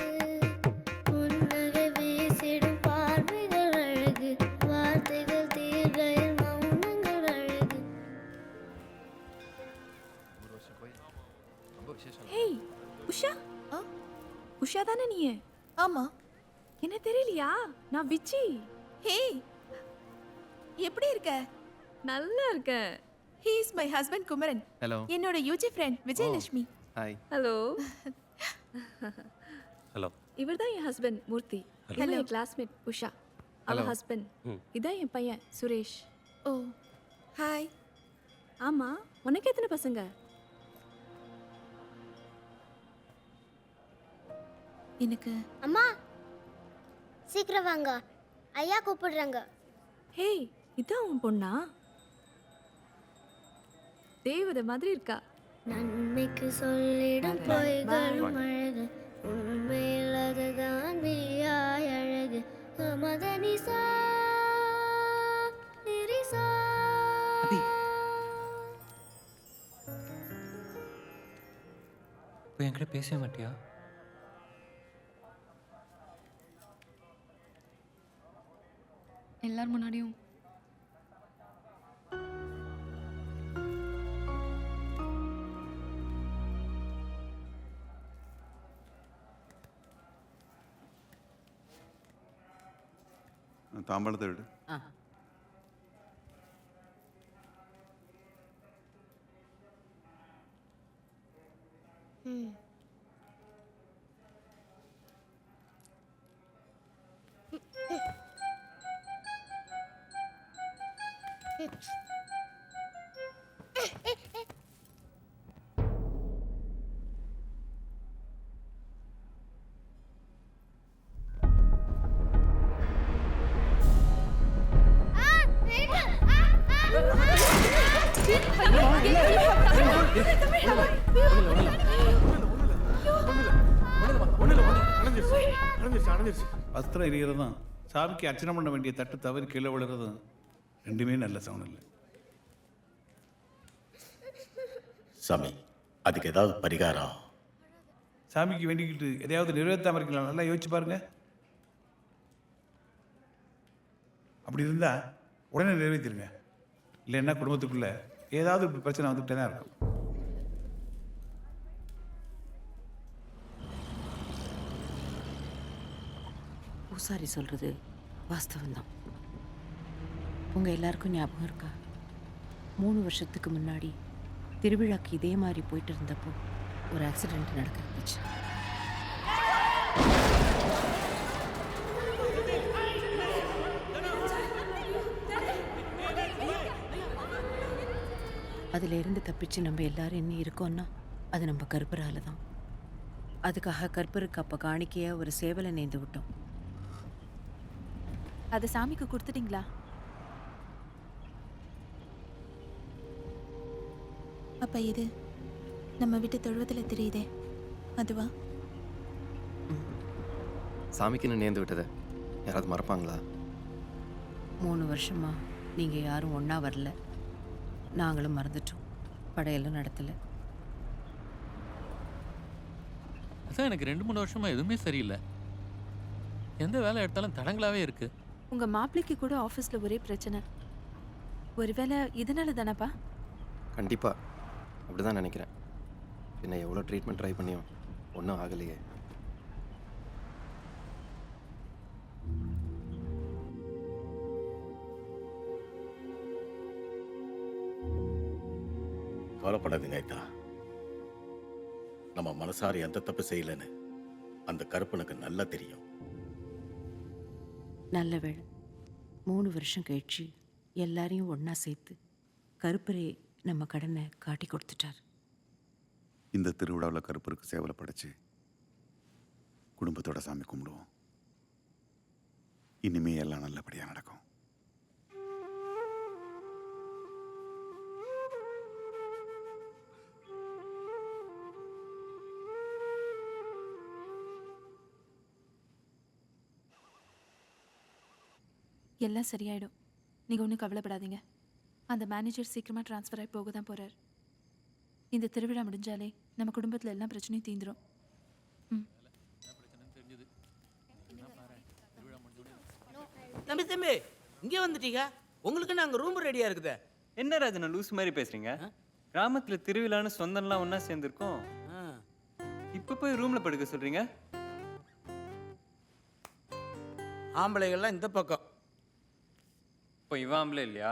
புன்னகை வீசிடும் பார்வைகள் அழகு வார்த்தைகள் தீர்க்கையில் மௌனங்கள் அழகு ஹேய் உஷா உஷா தானே நீ? ஆமா. என்ன தெரியலையா? நான் விச்சி. ஹேய், எப்படி இருக்க? நல்லா இருக்கேன். He is my husband Kumaran. Hello. என்னோட UG friend Vijayalakshmi. Hi. Hello. Hello. இவர்தான் என் ஹஸ்பண்ட் மூர்த்தி. Hello. என் கிளாஸ்மேட் உஷா. அவ Hello. ஹஸ்பண்ட். இதான் என் பையன் சுரேஷ். ஓ ஹாய். ஆமா, உனக்கு எத்தனை பசங்க? எனக்கு அம்மா சீக்கிரம் வாங்க ஐயா கூப்பிடுறாங்க ஹே, இதான் உன் பொண்ணா? தேவதை மாதிரி இருக்கா. நன்மைக்கு சொல்லிடும் பொய்களும் அழகு, உண்மையில் அதுதான் மெய்யாய் அழகு. மதனிசா நிரிசா. இப்போ என்கிட்ட பேசவே மாட்டியா? எல்லார் முன்னாடியும் தாம்பாளத்தை விடு. வஸ்திரம் எரியறதும் சாமிக்கு அர்ச்சனை பண்ண வேண்டிய தட்டு தவறி கீழே விழுறதும் ரெண்டுமே நல்ல சவுண்ட் இல்லை. சாமி, அதுக்கு ஏதாவது பரிகாரம்? சாமிக்கு வேண்டிக்கிட்டு எதையாவது நிறைவேற்றாம இருக்கலாம், நல்லா யோசிச்சு பாருங்க. அப்படி இருந்தா உடனே நிறைவேற்றிருங்க. இல்லைன்னா குடும்பத்துக்குள்ள ஏதாவது பிரச்சனை வந்துகிட்டே தான் இருக்கும். பூசாரி சொல்கிறது வாஸ்தவம்தான். உங்கள் எல்லாருக்கும் ஞாபகம் இருக்கா? 3 வருஷத்துக்கு முன்னாடி திருவிழாக்கு இதே மாதிரி போயிட்டு இருந்தப்போ ஒரு ஆக்சிடெண்ட் நடக்க இருந்துச்சு. அதில் இருந்து தப்பிச்சு நம்ம எல்லாரும் என்ன இருக்கோம்னா அது நம்ம கருப்பரால தான். அதுக்காக கற்பருக்கு அப்போ காணிக்கையாக ஒரு சேவலை நேர்ந்து விட்டோம். அதை சாமிக்கு கொடுத்துட்டீங்களா? அப்ப இது நம்ம வீட்டு தொழுவத்தில் தெரியுதே, அதுவா? சாமிக்குன்னு நேர்ந்து விட்டதை யாராவது மறப்பாங்களா? 3 வருஷமா நீங்கள் யாரும் ஒன்றா வரல, நாங்களும் மறந்துட்டோம், படையெல்லாம் நடத்தலை. அதான் எனக்கு 2-3 வருஷமா எதுவுமே சரியில்லை. எந்த வேலை எடுத்தாலும் தடங்களாவே இருக்கு. உங்க மாப்பிள்ளைக்கு கூட ஆஃபீஸ்ல ஒரே பிரச்சனை. ஒருவேளை இதனால தானப்பா? கண்டிப்பாக அப்படி தான் நினைக்கிறேன். என்ன எவ்வளோ ட்ரீட்மெண்ட் ட்ரை பண்ணியும் ஒன்றும் ஆகலையே. கவலைப்படாதீங்க ஐயா. நம்ம மனசார எந்த தப்பு செய்யலன்னு அந்த கருப்பனுக்கு நல்லா தெரியும். நல்ல வேளை 3 வருஷம் கழிச்சு எல்லாரையும் ஒன்றா சேர்த்து கருப்பரே நம்ம கடனை காட்டி கொடுத்துட்டார். இந்த திருவிழாவில் கருப்பருக்கு சேவலை படைச்சு குடும்பத்தோட சாமி கும்பிடுவோம். இனிமே எல்லாம் நல்லபடியாக நடக்கும். எல்லாம் சரியாயிடும். நீங்கள் ஒன்றும் கவலைப்படாதீங்க. அந்த மேனேஜர் சீக்கிரமாக ட்ரான்ஸ்ஃபர் ஆகி போக தான் போகிறார். இந்த திருவிழா முடிஞ்சாலே நம்ம குடும்பத்தில் எல்லாம் பிரச்சனையும் தீந்துடும். தம்பி தம்பி இங்கே வந்துட்டீங்க. உங்களுக்கு நாங்கள் ரூம் ரெடியாக இருக்குதே. என்ன ராஜனா லூஸ் மாதிரி பேசுறீங்க? கிராமத்தில் திருவிழான்னு சொந்தம்லாம் ஒன்றா சேர்ந்துருக்கோம். இப்போ போய் ரூமில் படுக்க சொல்கிறீங்க? ஆம்பளைகள்லாம் இந்த பக்கம். இப்போ இவன் ஆம்பளை இல்லையா?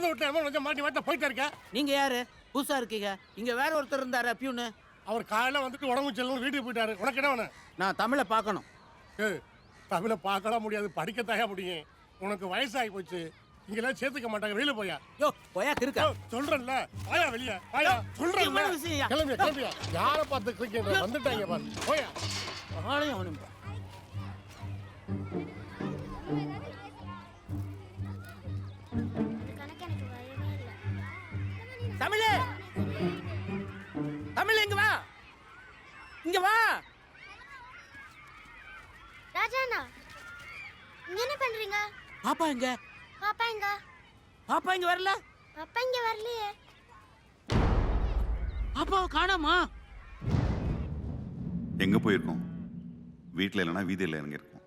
திறந்து விட்டு கொஞ்சம் மாட்டி மாட்ட போயிட்டே இருக்க. நீங்க யாரு? புதுசா இருக்கீங்க. இங்க வேற ஒருத்தர் இருந்தாரு பியூனு. அவர் காலையில வந்துட்டு உடம்பு செல்லணும் வீட்டுக்கு போயிட்டாரு. உனக்கு என்ன வேணும்? நான் தமிழை பார்க்கணும். தமிழை பார்க்கலாம் முடியாது, படிக்கத்தாயா முடியும். உனக்கு வயசாகி போச்சு, இங்கெல்லாம் சேர்த்துக்க மாட்டாங்க. வெளியில போயா. யோ போயா கிறுக்க. சொல்றேன்ல, வாயா வெளிய வாயா. சொல்றேன்ல, என்ன விஷயம்? கிளம்பியா கிளம்பியா. யாரை பார்த்து கிரிக்கெட் வந்துட்டாங்க பாரு. போயா. ஆளையும் அவனும் தமிழே, தமிழ் இங்க வா, இங்க வா. ராஜாண்ணா, இங்க என்ன பண்றீங்க? பாப்பா எங்க? பாப்பா எங்க? பாப்பா இங்க வரல. பாப்பா இங்க வரலையே. பாப்பாவை காணோமா? எங்கே போயிருக்கோம்? வீட்டில் இல்லைன்னா வீதியில் இறங்கி இருக்கோம்.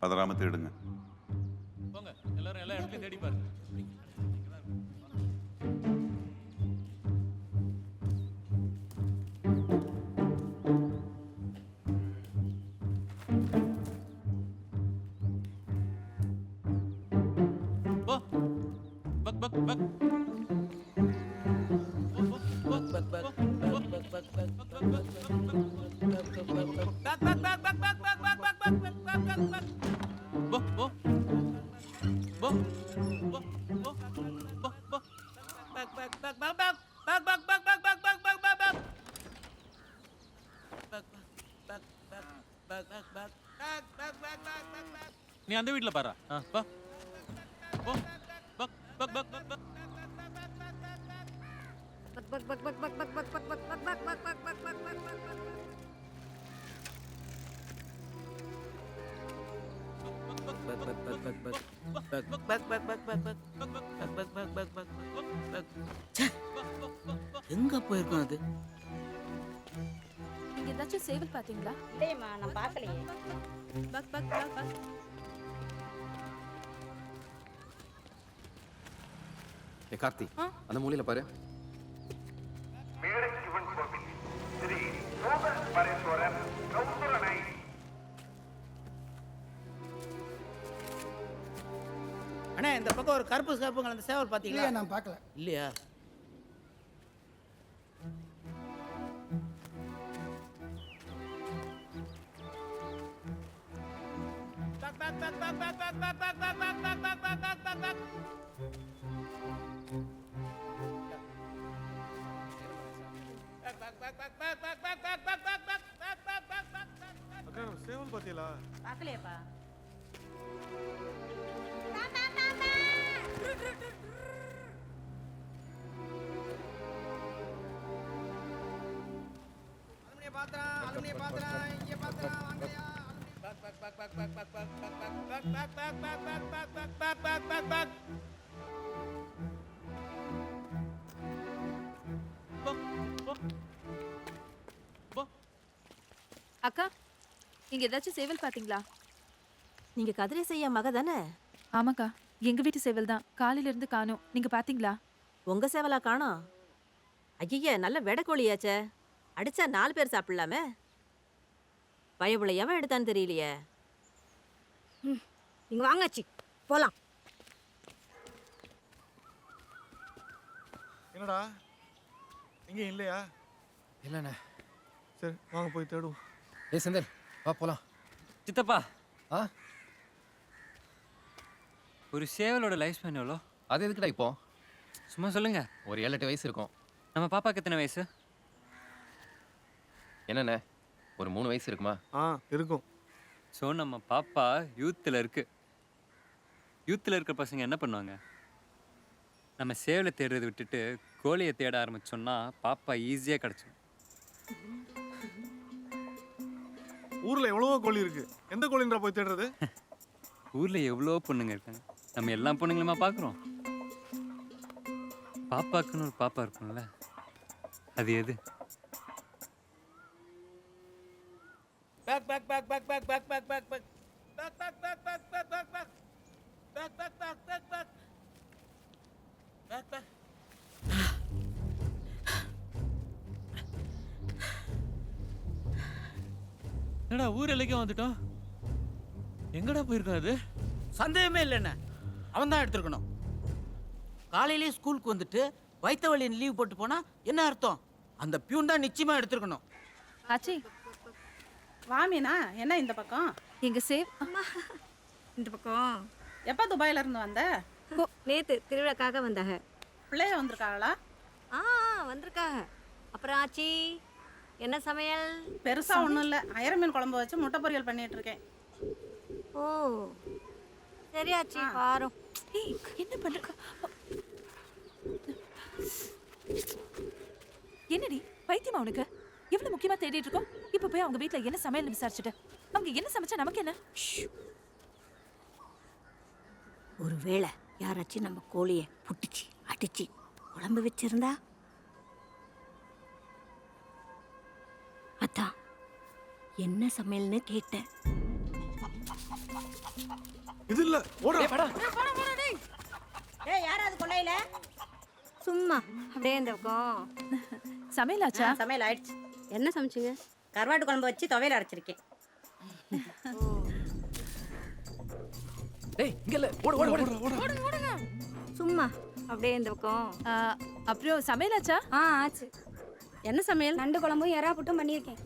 பதறாம தேடுங்க. போங்க, எல்லாரும் எல்லா இடத்துலையும் தேடி பாருங்க. பக் பக் பக். நீ அந்த வீட்டுல பாரு. பா போ. பக் பக் பக் பக் பக். எங்க போயிருக்கோம் அது? நீங்க ஏதாச்சும் சேவல் பாத்தீங்களா? இல்லையம்மா, நான் பார்க்கலையே. பக் பக் பக் பக். ஏ கார்த்தி, அந்த மூலையில பாரு. அண்ணா, இந்த பக்கம் ஒரு கருப்பு கருப்புங்க அந்த சேவல் பாத்தீங்களா? நான் பார்க்கல. இல்லையா? அக்கா, சேவல் பாத்தீங்களா? பார்க்கலையேப்பா. அலுமினிய பாத்திரம், இங்க பாத்திரம் வாங்கலையா? அக்கா, இங்க ஏதாச்சும் சேவல் பாத்தீங்களா? நீங்க கதிரேச ஐயா மக தானே? ஆமாக்கா, எங்க வீட்டு சேவல் தான். காலையில இருந்து காணோம். நீங்க பாத்தீங்களா? உங்க சேவலா காணோம்? ஐயா, நல்ல வெடக்கோழியாச்சே. அடிச்சா 4 பேர் சாப்பிடலாமே. பயவுள்ள எவன் எடுத்தான்னு தெரியலையே. நீங்க வாங்கச்சி, போலாம். என்னடா, இங்க இல்லையா? இல்லண்ணே. சரி, வாங்க போய் தேடுவோம். ஏய் செந்தில், வா போலாம். சித்தப்பா, ஒரு சேவலோட லைஃப் ஸ்பேன் எவ்வளோ? அது எதுக்குடா இப்போ? சும்மா சொல்லுங்க. ஒரு 7-8 வயசு இருக்கும். நம்ம பாப்பாக்கு எத்தனை வயசு? என்னண்ணே, ஒரு 3 வயசு இருக்குமா? இருக்கும். ஸோ நம்ம பாப்பா யூத்தில் இருக்கு. யூத்தில் இருக்கிற பசங்க என்ன பண்ணுவாங்க? நம்ம சேவலை தேடுறதை விட்டுட்டு கோழியை தேட ஆரம்பிச்சோம்னா பாப்பா ஈஸியாக கிடச்சிடும். ஊர்ல எவ்வளவோ கோழி இருக்கு. எந்த கோழின்றா போய் தேடுறது? ஊர்ல எவ்வளோ பொண்ணுங்க இருக்காங்க. நம்ம எல்லா பொண்ணுங்களுமா பார்க்குறோம். பாப்பாக்குன்னு ஒரு பாப்பா இருக்கும்ல, அது எது? என்னடா ஊர் எல்லைக்கே வந்துட்டோம். எங்கடா போயிருக்கோம்? அது சந்தேகமே இல்லைண்ணே, அவன் தான் எடுத்துருக்கணும். காலையிலேயே ஸ்கூலுக்கு வந்துட்டு வயிற்று வலின்னு லீவ் போட்டு போனா என்ன அர்த்தம்? அந்த பியூன் தான் நிச்சயமா எடுத்துருக்கணும். ஆச்சி வாமினா என்ன இந்த பக்கம்? எங்க சேவ் இந்த பக்கம். எப்போ துபாயில இருந்து வந்த? நேத்து திருவிழாக்காக வந்தாங்க. பிள்ளைய வந்திருக்காங்களா? வந்திருக்காங்க. அப்புறம் ஆச்சி என்ன சமையல்? பெருசா ஒன்றும் இல்லை, அயர மீன் குழம்பு வச்சு முட்டை பொரியல் பண்ணிட்டு இருக்கேன். ஓ சரி ஆச்சி பாரு. என்ன பண்ற? என்னடி பைத்தியமா உனக்கு? எவ்வளவு முக்கியமா தேடிட்டு இருக்கோம். இப்ப போய் அவங்க வீட்ல என்ன சமையல் விசாரிச்சுட்டு அவங்க என்ன சமைச்சா நமக்கு என்ன? ஒருவேளை யாராச்சும் நம்ம கோழியை புட்டிச்சு அடிச்சு குழம்பு வச்சிருந்தா? அதான் என்ன சமையல்னு கேட்டேன். இது இல்ல ஓடா. ஏய் யாராவது கொள்ளையில? சும்மா அப்படியே இந்த பக்கம். சமையலாச்சா? சமையல் ஆயிடுச்சு. என்ன சமைச்சிங்க? கருவாட்டு குழம்பு வச்சு துவையல் அரைச்சிருக்கேன். டேய் இங்க இல்ல ஓடு ஓடு ஓடு ஓடுங்க. சும்மா அப்படியே இந்த பக்கம். அப்புறம் சமையலாச்சா? ஆச்சு. என்ன சமையல்? நண்டு குழம்பும் எறா புட்டும் பண்ணியிருக்கேன்.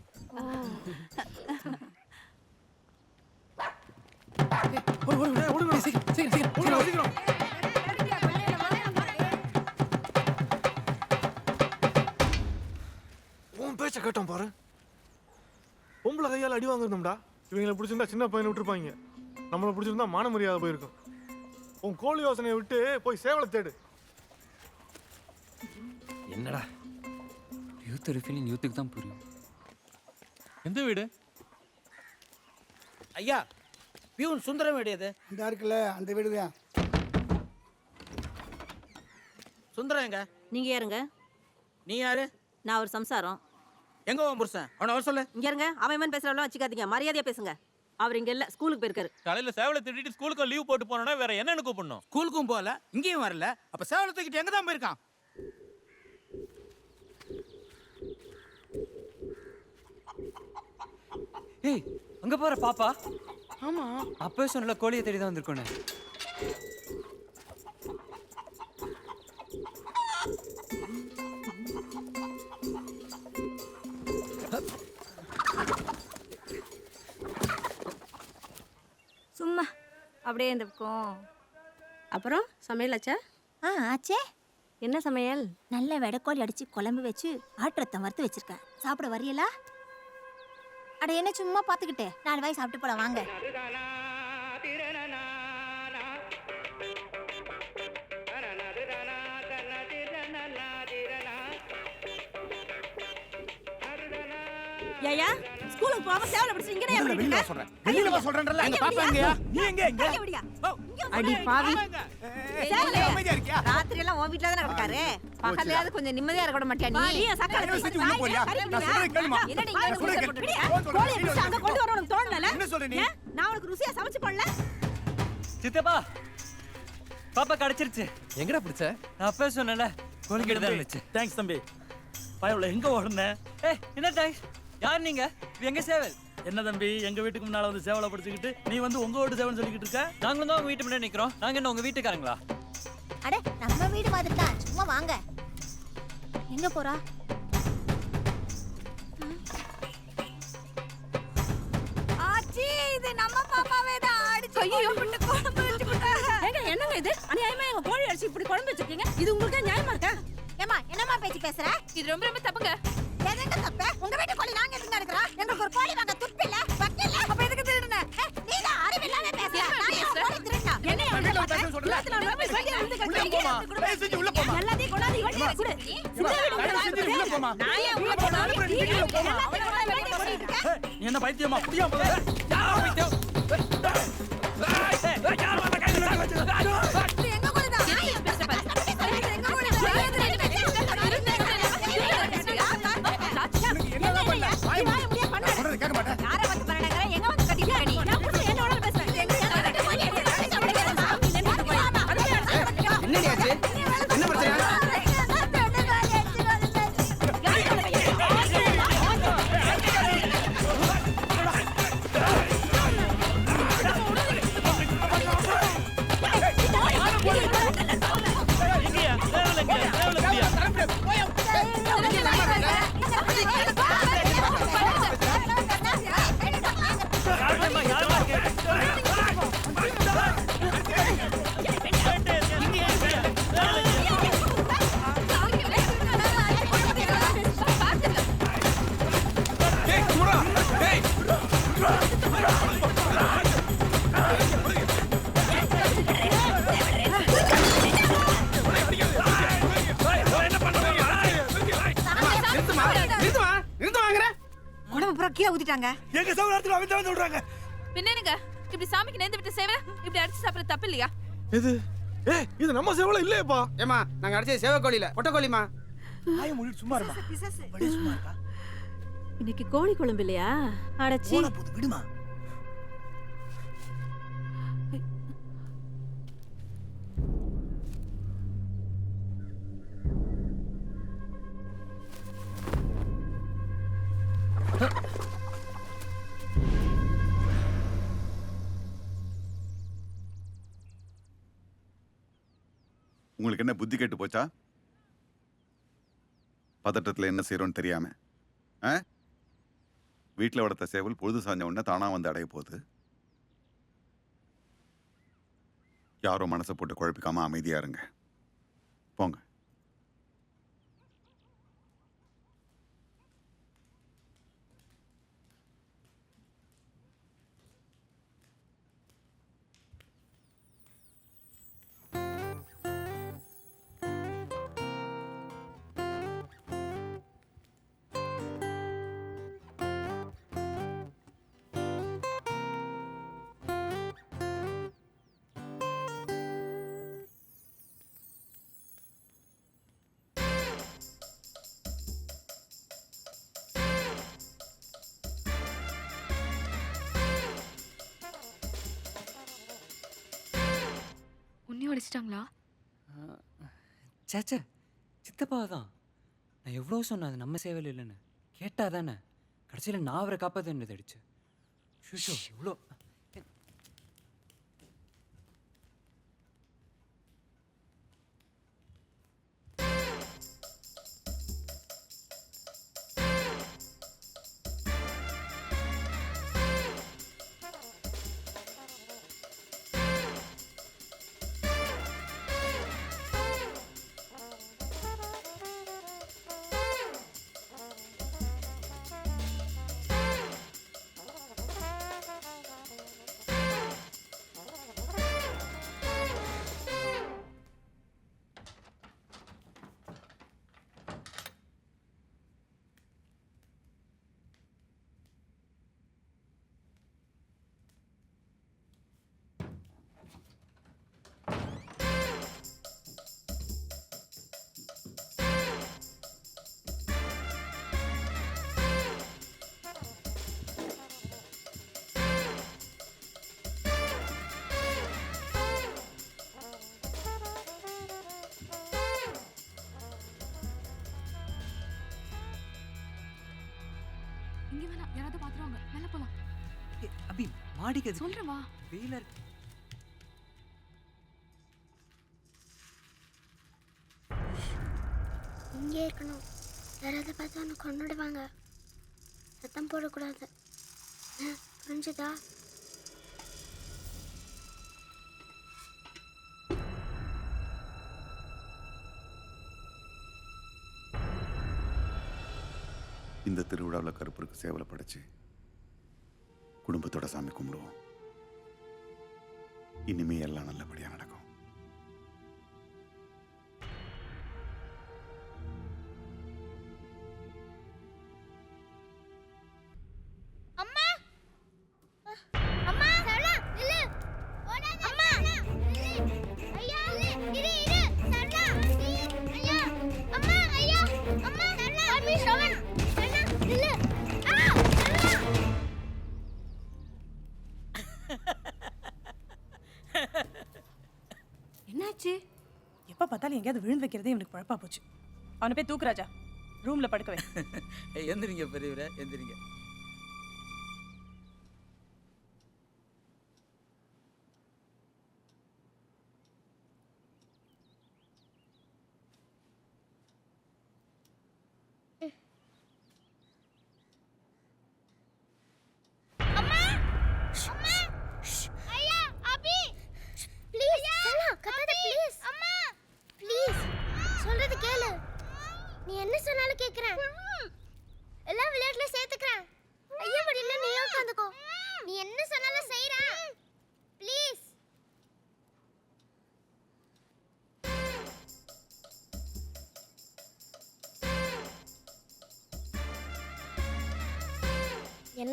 ஓடு ஓடு ஓடு சீக்கிரம் சீக்கிரம் சீக்கிரம். உன் பேச்ச கேட்டோம் பாரு. பொம்பளை கையால் அடி வாங்கிருந்தோம்டா. இவங்களை பிடிச்சிருந்தா சின்ன பையனை விட்டுருப்பாங்க. நம்மளை பிடிச்சிருந்தா மான மரியாதை போயிருக்கும். உன் கோழி யோசனையை விட்டு போய் சேவலை தேடு. என்னடா யூத் ஃபீலிங் யூத்துக்கு தான் புரியும். எந்த வீடு? ஐயா பியூன் சுந்தரம் வீடு எது? இந்த இருக்குல்ல அந்த வீடு தான். சுந்தரம் எங்க? நீங்க யாருங்க? நீ யாரு? நான் ஒரு சம்சாரம். எங்க உன் புருஷன்? அவனை வர சொல்லு. இங்க இருங்க. அவன் பேசுறவளோ வச்சுக்காதீங்க, மரியாதையா பேசுங்க. அவர் இங்க இல்ல, ஸ்கூலுக்கு போயிருக்காரு. காலையில சேவலை திட்டிட்டு ஸ்கூலுக்கு லீவ் போட்டு போனோம்னா வேற என்னன்னு கூப்பிடணும்? ஸ்கூலுக்கும் போகல, இங்கேயும் வரல. அப்ப சேவலை தூக்கிட்டு எங்க தான் போயிருக்கான்? ஏய் அங்க பாரு பாப்பா. ஆமா அப்பவே சொன்னல கோழியை தேடி தான் வந்திருக்கோன்னு. சும்மா அப்படியே இந்த பக்கம். அப்புறம் சமையல் ஆச்சா? ஆச்சே. என்ன சமையல்? நல்ல வெடக்கோழி அடிச்சு குழம்பு வச்சு ஆட்டுறத்தம் வறுத்து வச்சிருக்கேன். சாப்பிட வரியலா? அட என்ன சும்மா பார்த்துக்கிட்டே 4 வாய் சாப்பிட்டு போலாம் வாங்க. ஏயா ஸ்கூலுக்கு போகாம சேவலை பிடிச்சு இங்கடே வெளியில வா சொல்றேன். வெளியில வா சொல்றேன்றல. எங்க பாப்பா எங்கயா? நீ எங்க எங்க? அடி பாவி. சேவலை அமைதியா இருக்கியா? ராத்திரி எல்லாம் உன் வீட்ல தான கிடக்காரு. பகல்லையாவது கொஞ்சம் நிம்மதியா இருக்க மாட்டியா நீ? நீ சக்கரை செஞ்சு உள்ள போறியா? நான் சொல்றேன் கேளுமா. என்னடி இங்க வந்து உள்ள போட்டுறியா? கோழியை பிடிச்சு அங்க கொண்டு வர உனக்கு தோணல? என்ன சொல்ற நீ? நான் உனக்கு ருசியா சமைச்சு போடல? சித்தப்பா பாப்பா கிடைச்சிருச்சு. எங்கடா பிடிச்ச? நான் அப்பவே சொன்னல கோழி கிட்ட தான் இருந்துச்சு. தேங்க்ஸ் தம்பி. பயவுல எங்க ஓடுன? ஏய் என்ன தேங்க்ஸ்? யார் நீங்க? எங்க சேவல்? என்ன தம்பி எங்க வீட்டுக்கு முன்னால வந்து சேவலை பிடிச்சிக்கிட்டு நீ வந்து உங்க வீட்டு சேவல் சொல்லிக்கிட்டு இருக்க? நாங்களும் தான் உங்க வீட்டு முன்னாடி நிக்கிறோம். நாங்க என்ன உங்க வீட்டுக்காரங்களா? அட நம்ம வீடு மாதிரி தான், சும்மா வாங்க. எங்க போறா? ஆச்சி இது நம்ம பாப்பாவே தான் அடிச்சு போட்டு குழம்பு வச்சு போட்டாங்க. ஏங்க என்னங்க இது? அநியாயமா எங்க கோழி அடிச்சு இப்படி குழம்பு வச்சிருக்கீங்க. இது உங்களுக்கு நியாயமா இருக்கா? ஏமா என்னம்மா பேச்சு பேசுற? இது ரொம்ப ரொம்ப தப்புங்க. எதுக்கு தப்பு? உங்க வீட்டு கோழி நாங்க எதுக்கு எடுக்கறோம்? எங்களுக்கு ஒரு கோழி வாங்க துப்பு இல்ல, வக்கு இல்ல. அப்ப எதுக்கு திருடுன? நீ தான் அறிவில்லாம பேசுற. நான் ஏன் கோழி திருடுனா? என்ன வெளியில பேச சொல்றேன். செஞ்சு உள்ள போமா. எல்லாத்தையும் கொண்டாந்து இவங்க குடு. செஞ்சு உள்ள போமா. நான் ஏன் உள்ள போறேன்? வெளியில போமா. நீ என்ன பைத்தியமா? புடியா போற? யார் பைத்தியம்? யார் வந்த கையில வச்சு? எங்க கோழி தான்? என்ன பேசுற பாரு. எங்க கோழி தான்? என்னடா பண்ணல? வாய் முடியா பண்ணு. சொல்றது கேட்க மாட்டேன். யாரை வந்து பண்ணடங்கற எங்க வந்து கட்டிக்க நீ? நான் புடிச்சு என்னோட பேசுறேன். என்னடி ஆச்சு? என்ன பிரச்சனை? ஏய் யாரோ கீழே ஊத்திட்டாங்க. எங்க சவுல இடத்துல அவன் தான் விடுறாங்க. பின்னேனுங்க இப்படி சாமிக்கு நேர்ந்து விட்டு சேவை இப்படி அடிச்சு சாப்பிட தப்பு இல்லையா? இது இது நம்ம சேவல இல்லையேப்பா. ஏமா நாங்க அடிச்சது சேவக்கோழில பொட்டக்கோழிமா. ஆய மொழி சும்மா இருமா. படி சும்மா இருக்கா. இன்னைக்கு கோழி குழம்பு இல்லையா? அடச்சி போன போது விடுமா. உங்களுக்கு என்ன புத்தி கெட்டு போச்சா? பதட்டத்தில் என்ன செய்யறோன்னு தெரியாம வீட்டில் வளர்த்த சேவல் பொழுது சாஞ்ச உடனே தானா வந்து அடைய போகுது. யாரும் மனசை போட்டு குழப்பிக்காம அமைதியா இருங்க. போங்க. உன்னையும் அடிச்சிட்டாங்களா? சேச்சே சித்தப்பா தான். நான் எவ்வளோ சொன்னேன் அது நம்ம சேவல் இல்லைன்னு. கேட்டா தானே கடைசியில் நான் அவரை காப்பாற்ற வேண்டியது அடிச்சு. ஷூஷோ இவ்வளோ இங்க வேணாம், யாராவது பாத்துருவாங்க. மேல போலாம். அபி மாடிக்கு சொல்றேன் வா. வெயிலா இருக்கு. இங்கே இருக்கணும். யாராவது பார்த்தா உன்னை கொன்னுடுவாங்க. சத்தம் போடக்கூடாது. புரிஞ்சுதா? இந்த திருவிழாவில் கருப்பருக்கு சேவலை படைச்சு குடும்பத்தோட சாமி கும்பிடுவோம். இனிமே எல்லாம் நல்லபடியா நடக்கும். அம்மா அம்மா சரளா நில்லு. ஓடாத. அம்மா நில்லு. ஐயா இரு சரளா. ஐயா அம்மா ஐயா அம்மா சரளா. அம்மி ஷவன் சரளா நில்லு. சரளா. என்னாச்சு? எப்ப பார்த்தாலும் எங்கேயாவது விழுந்து வைக்கிறதே இவனுக்கு பழப்பா போச்சு. அவனை போய் தூக்கு ராஜா. ரூம்ல படுக்க வை. எந்திரிங்க பெரியவரே, எந்திரிங்க. அம்மா அம்மா ஐயா அபி ப்ளீஸ் சரளா கத்தாத ப்ளீஸ். அம்மா ப்ளீஸ் சொல்றது கேளு. நீ என்ன சொன்னாலும் கேக்குறேன். எல்லாம் விளையாட்டுல சேர்த்துக்கிறேன். ஐயா முடியல நீ உட்காந்துக்கோ. நீ என்ன சொன்னாலும் செய்றேன். ப்ளீஸ்.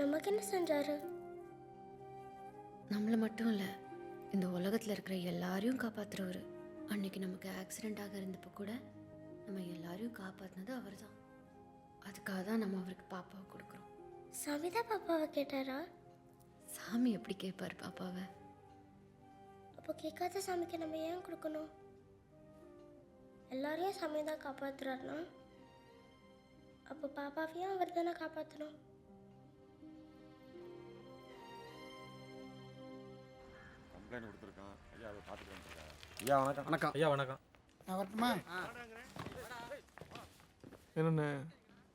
நமக்கு என்ன செஞ்சாரு? நம்மளை மட்டும் இல்லை, இந்த உலகத்தில் இருக்கிற எல்லாரையும் காப்பாற்றுறவர். அன்னைக்கு நமக்கு ஆக்சிடெண்ட் ஆக இருந்தப்போ கூட நம்ம எல்லாரையும் காப்பாற்றினது அவர் தான். அதுக்காக தான் நம்ம அவருக்கு பாப்பாவை கொடுக்குறோம். சவிதா பாப்பாவை கேட்டாரா? சாமி எப்படி கேட்பார் பாப்பாவை? அப்போ கேட்காத சாமிக்கு நம்ம ஏன் கொடுக்கணும்? எல்லாரையும் சாமி தான் காப்பாற்றுறாருனா அப்போ பாப்பாவையும் அவர் தானே காப்பாற்றணும். கம்ப்ளைண்ட் கொடுத்துருக்கான். ஐயா அதை பார்த்துட்டு வந்துருக்காங்க. ஐயா வணக்கம். வணக்கம். ஐயா வணக்கம். நான் வரட்டுமா? என்னண்ணே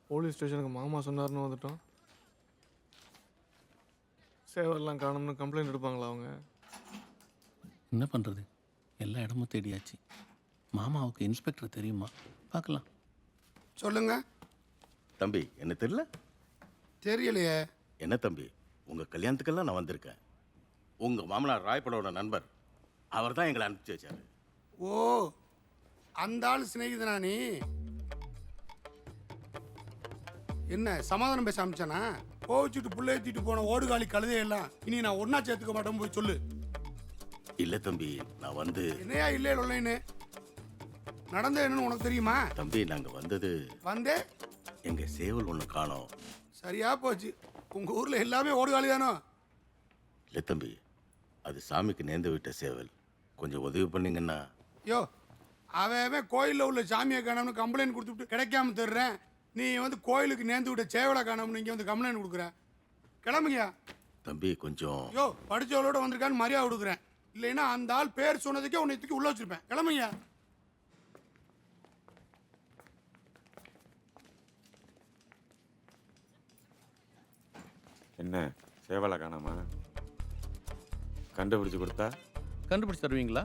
போலீஸ் ஸ்டேஷனுக்கு மாமா சொன்னார்னு வந்துட்டோம். சேவெல்லாம் காணும்னு கம்ப்ளைண்ட் எடுப்பாங்களா அவங்க? என்ன பண்ணுறது, எல்லா இடமும் தேடியாச்சு. மாமாவுக்கு இன்ஸ்பெக்டர் தெரியுமா? பார்க்கலாம். சொல்லுங்க தம்பி, என்ன தெரியல? தெரியலையே. என்ன தம்பி, உங்கள் கல்யாணத்துக்கெல்லாம் நான் வந்திருக்கேன். உங்கள் மாமனார் ராயப்படோட நண்பர் அவர் தான் எங்களை அனுப்பிச்சி வச்சார். ஓ, அந்த ஆள் சிநேகிதனா நீ? என்ன சமாதானம் பேச ஆரம்பிச்சானா? கோவிச்சுட்டு புள்ளை ஏற்றிட்டு போன ஓடுகாலி கழுதையெல்லாம் இனி நான் ஒன்றா சேர்த்துக்க மாட்டேன், போய் சொல்லு. இல்லை தம்பி, நான் வந்து என்னையா இல்லை இல்லைன்னு நடந்த என்னன்னு உனக்கு தெரியுமா? தம்பி, நாங்கள் வந்தது வந்தே எங்கள் சேவல் ஒன்று காணோம். சரியா போச்சு. உங்கள் ஊரில் எல்லாமே ஓடுகாலி தானோ? இல்லை தம்பி, அது சாமிக்கு நேர்ந்து விட்ட சேவல். கொஞ்சம் உதவி பண்ணீங்கன்னா. யோ, அவன் கோயிலில் உள்ள சாமியை காணோம்னு கம்ப்ளைண்ட் கொடுத்துட்டு கிடைக்காம தர்றேன். நீ வந்து கோயிலுக்கு நேர்ந்து விட்ட சேவலை காணோம்னு இங்கே வந்து கம்ப்ளைண்ட் கொடுக்குற. கிளம்புங்கயா. தம்பி கொஞ்சம். யோ, படித்தவளோட வந்திருக்கான்னு மரியாதை கொடுக்குறேன். இல்லைன்னா அந்த ஆள் பேர் சொன்னதுக்கே உன்னை தூக்கி உள்ள வச்சிருப்பேன். கிளம்புங்கயா. என்ன சேவலை காணாமா? கண்டுபிடிச்சு கொடுத்தா? கண்டுபிடிச்சு தருவீங்களா?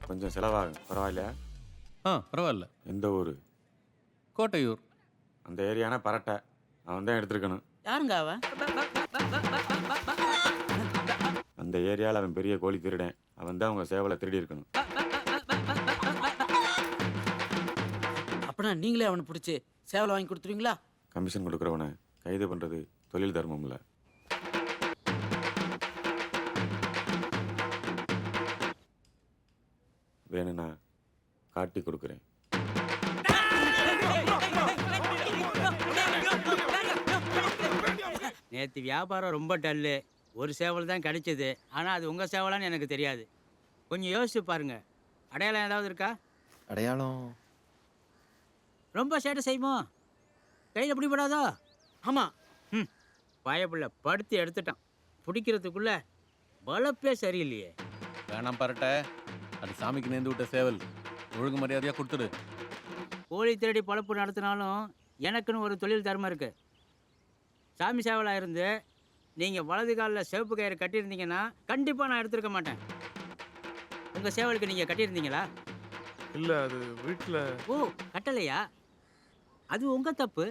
கொஞ்சம் செலவாகும், பரவாயில்லையா? பரவாயில்ல. எந்த ஊர்? கோட்டையூர். அந்த ஏரியானா பரட்டை. அவன் தான் எடுத்துருக்கணும். யாருங்க அவன்? அந்த ஏரியாவில் அவன் பெரிய கோழி திருடன். அவன் தான் அவங்க சேவலை திருடி இருக்கணும். அப்படின்னா நீங்களே அவனை பிடிச்சி சேவலை வாங்கி கொடுத்துருவீங்களா? கமிஷன் கொடுக்குறவனை கைது பண்ணுறது தொழில் தர்மம் இல்லை. வேணும்னா காட்டி கொடுக்குறேன். நேற்று வியாபாரம் ரொம்ப டல்லு. ஒரு சேவல் தான் கிடைச்சது. ஆனால் அது உங்கள் சேவலான்னு எனக்கு தெரியாது. கொஞ்சம் யோசிச்சு பாருங்க. அடையாளம் ஏதாவது இருக்கா? அடையாளம் ரொம்ப சேட்டை செய்யுமோ? கையில் பிடிபடாதோ? ஆமாம். பயப்புள்ள படுத்து எடுத்துட்டான். பிடிக்கிறதுக்குள்ள வளப்பே சரியில்லையே. வேணாம் பரட்டை, அது சாமிக்கு நேர்ந்து விட்ட சேவல். ஒழுங்கு மரியாதையாக கொடுத்துடு. கோழி திருடி பழப்பு நடத்தினாலும் எனக்குன்னு ஒரு தொழில் தர்மம் இருக்குது. சாமி சேவலாக இருந்து நீங்கள் வலது காலில் சிவப்பு கயிறு கட்டியிருந்தீங்கன்னா கண்டிப்பாக நான் எடுத்துருக்க மாட்டேன். உங்கள் சேவலுக்கு நீங்கள் கட்டியிருந்தீங்களா? இல்லை, அது வீட்டில். ஓ, கட்டலையா? அது உங்கள் தப்பு.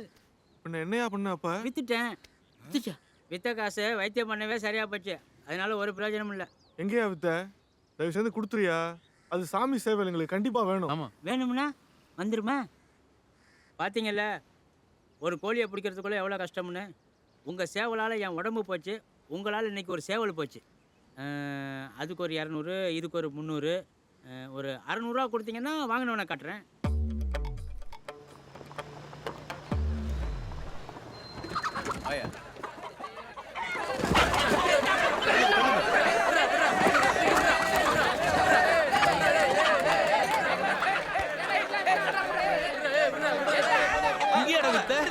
பின்ன என்னையா பண்ண? அப்போ வித்துட்டேன். வித்த காசு வைத்தியம் பண்ணவே சரியாக போச்சு. அதனால ஒரு பிரயோஜனம் இல்லை. எங்கேயா வித்த? தயவு செய்து கொடுத்துறியா? அது சாமி சேவல் எங்களுக்கு கண்டிப்பாக வேணும். ஆமாம், வேணும்னா வந்துருமா? பார்த்தீங்கல்ல ஒரு கோழியை பிடிக்கிறதுக்குள்ளே எவ்வளோ கஷ்டம்னு. உங்கள் சேவலால் என் உடம்பு போச்சு. உங்களால் இன்றைக்கி ஒரு சேவல் போச்சு. அதுக்கு ஒரு 200, இதுக்கு ஒரு 300, ஒரு 600 ரூபா கொடுத்தீங்கன்னா வாங்கினவனை காட்டுறேன்.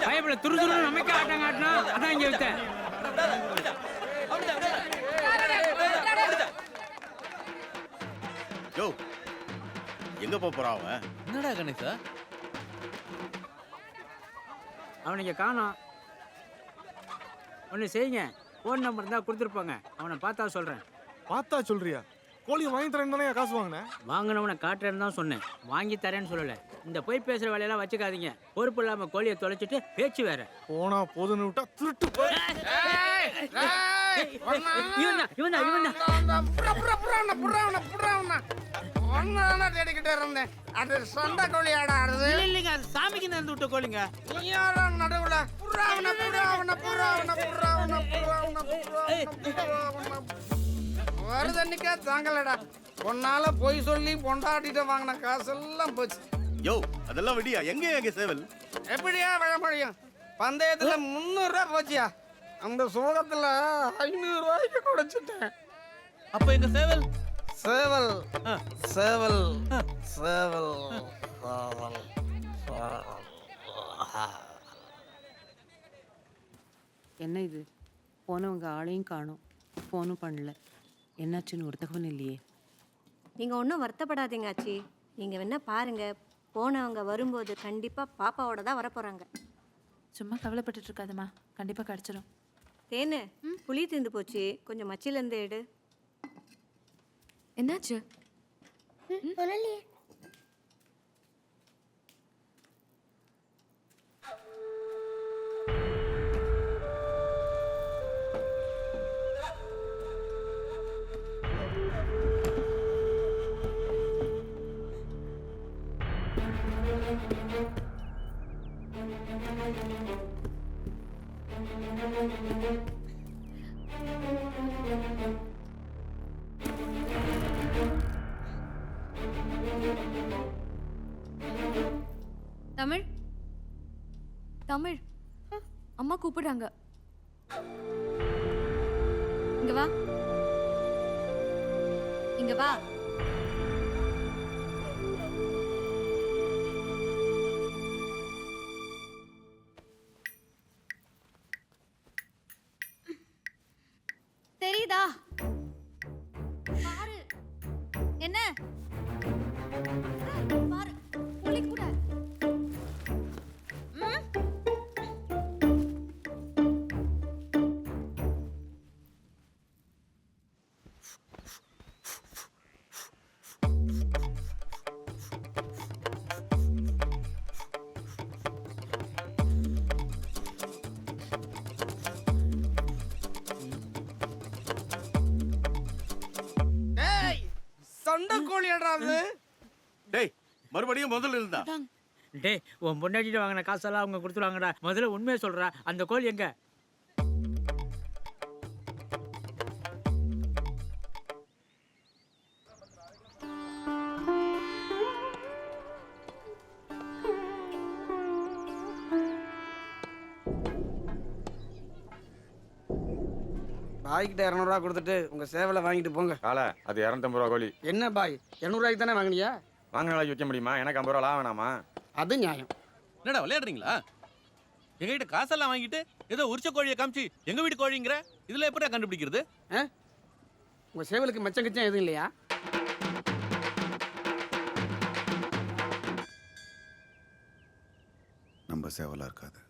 பயப்பட துரு துரு நமக்கு ஆட்டம் காட்டினா அதான் இங்கே வித்தேன். யோ, எங்க போறான் அவன்? என்னடா கணேசா, அவனுக்கு காணோம். ஒன்று செய்யுங்க, ஃபோன் நம்பர் இருந்தால் கொடுத்துருப்பாங்க. அவனை பார்த்தா சொல்கிறேன். பார்த்தா சொல்றியா? கோழியை வாங்கி தரேன்னு தானே காசு வாங்கினேன். வாங்கினவனை காட்டுறேன்னு தான் சொன்னேன், வாங்கி தரேன்னு சொல்லலை. இந்த போய் பேசுகிற வேலையெல்லாம் வச்சுக்காதீங்க. பொறுப்பு இல்லாமல் கோழியை தொலைச்சிட்டு பேச்சு வேற. போனா போதுன்னு விட்டா திருட்டு இவன் தான் ஒன்னு தேடிக்கிட்டே இருந்தேன். அது சண்டை கோழி ஆடாது. இல்லைங்க, அது சாமிக்கு நேர்ந்து விட்ட கோழிங்க. யாரா நடுவுல புறாவன வருதன்னிக்கா தாங்கலடா. பொண்ணால பொய் சொல்லி பொண்டாட்டிட்ட வாங்கின காசெல்லாம் போச்சு. யோ அதெல்லாம் விடியா, எங்க சேவல்? எப்படியா விழ முடியும்? பந்தயத்துல 300 ரூபா போச்சியா. அந்த சோகத்துல 500 ரூபாய்க்கு குடைச்சிட்டேன். அப்ப எங்க சேவல்? சேவல் சேவல் சேவல் என்ன இது போனவங்க ஆளையும் காணோம், ஃபோனும் பண்ணல. என்னாச்சுன்னு ஒரு தகவல் இல்லையே. நீங்கள் ஒன்றும் வருத்தப்படாதீங்க ஆச்சி. நீங்கள் வேணா பாருங்க, போனவங்க வரும்போது கண்டிப்பாக பாப்பாவோட தான் வரப்போகிறாங்க. சும்மா கவலைப்பட்டுட்டு இருக்காதம்மா, கண்டிப்பாக கிடச்சிரும். தேனு புளி தீர்ந்து போச்சு, கொஞ்சம் மச்சிலேருந்து எடு. என்னாச்சு? ஒன்றும் தமிழ் தமிழ் அம்மா கூப்பிடுறாங்க. இங்க வா, இங்க வா. தெரியுதா? பாரு என்ன பாரு, புலி கூட. சண்டை கோழி ஆடாது. டேய் மறுபடியும் முதல்ல இருந்தா. டேய், உன் பொண்டாட்டிட்டு வாங்கின காசெல்லாம் அவங்க கொடுத்துருவாங்கடா. முதல்ல உண்மையை சொல்றா, அந்த கோழி எங்க? பாய்கிட்ட 200 ரூபா கொடுத்துட்டு உங்க சேவலை வாங்கிட்டு போங்க. காலை அது 250 ரூபா கோழி. என்ன பாய், 200 ரூபாய்க்கு தானே வாங்கினியா? வாங்கின நாளைக்கு வைக்க முடியுமா? எனக்கு 50 ரூபா லாபம் வேணாமா? அது நியாயம். என்னடா விளையாடுறீங்களா? எங்ககிட்ட காசெல்லாம் வாங்கிட்டு ஏதோ உரிச்ச கோழியை காமிச்சு எங்க வீட்டு கோழிங்கிற, இதுல எப்படியா கண்டுபிடிக்கிறது? உங்க சேவலுக்கு மச்சம் கிச்சம் எதுவும் இல்லையா? நம்ம சேவலா இருக்காது.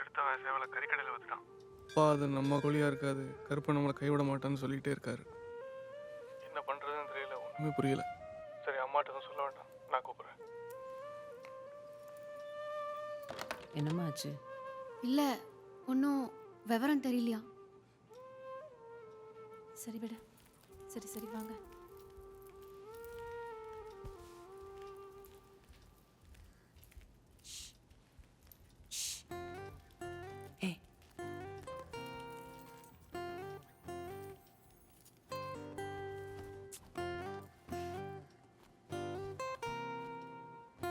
எடுத்தவன் சேவலை கறிக்கடையில் வச்சுட்டான். அப்பா அது நம்ம கோழியா இருக்காது, கருப்பை நம்மளை கைவிட மாட்டான்னு சொல்லிக்கிட்டே இருக்காரு. என்ன பண்றதுன்னு தெரியல, ஒண்ணுமே புரியல. சரி அம்மாட்ட தான் சொல்ல வேண்டாம், நான் கூப்பிடுறேன். என்னம்மா ஆச்சு? இல்ல ஒன்றும் விவரம் தெரியலையா. சரி விட, சரி சரி வாங்க.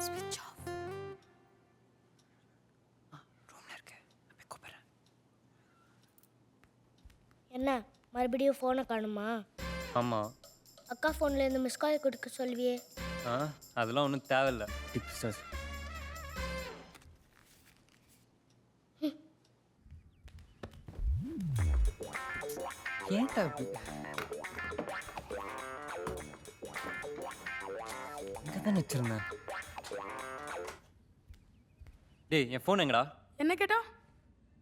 ஸ்விட்ச் ஆஃப். என்ன மறுபடியும் ஃபோனை காணுமா? ஆமாம். அக்கா ஃபோன்லேருந்து மிஸ் கால் கொடுக்க சொல்வியே. அதெல்லாம் ஒன்றும் தேவையில்லை. Tips sir. ஏன்டா அப்படி? இங்கே தானே வச்சிருந்தேன். டேய் என் ஃபோன் எங்கடா? என்ன கேட்டா?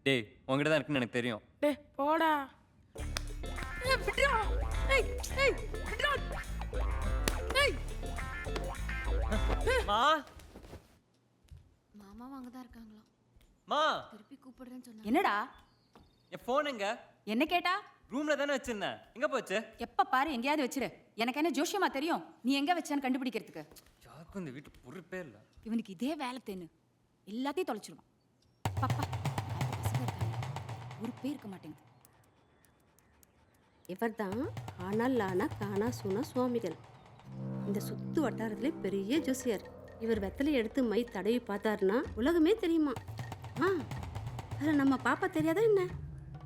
டேய் உங்ககிட்ட தான் இருக்குன்னு எனக்கு தெரியும். டேய் போடா. விட்றா. ஏய் ஏய் விட்றா. ஏய் மா மாமா வாங்க தான் இருக்காங்களா? மா திருப்பி கூப்பிடுறேன்னு சொன்னா. என்னடா? என் ஃபோன் எங்க? என்ன கேட்டா? ரூம்ல தானே வச்சிருந்தேன், எங்க போச்சு? எப்ப பாரு எங்கேயாவது வச்சிரு. எனக்கு என்ன ஜோஷியமா தெரியும் நீ எங்க வச்சான்னு கண்டுபிடிக்கிறதுக்கு. யாருக்கும் இந்த வீட்டு பொறுப்பே இல்லை. இவனுக்கு இதே வேலை தேனு எல்லாத்தையும் தொலைச்சிருவான். பாப்பா ஒரு பேர் இருக்க மாட்டேங்குது. இவர் தான் ஆனா காணா சூனா சுவாமிகள். இந்த சுத்து வட்டாரத்திலே பெரிய ஜோசியர். இவர் வெத்தலை எடுத்து மை தடவி பார்த்தாருன்னா உலகமே தெரியுமா. அதில் நம்ம பாப்பா தெரியாதா என்ன?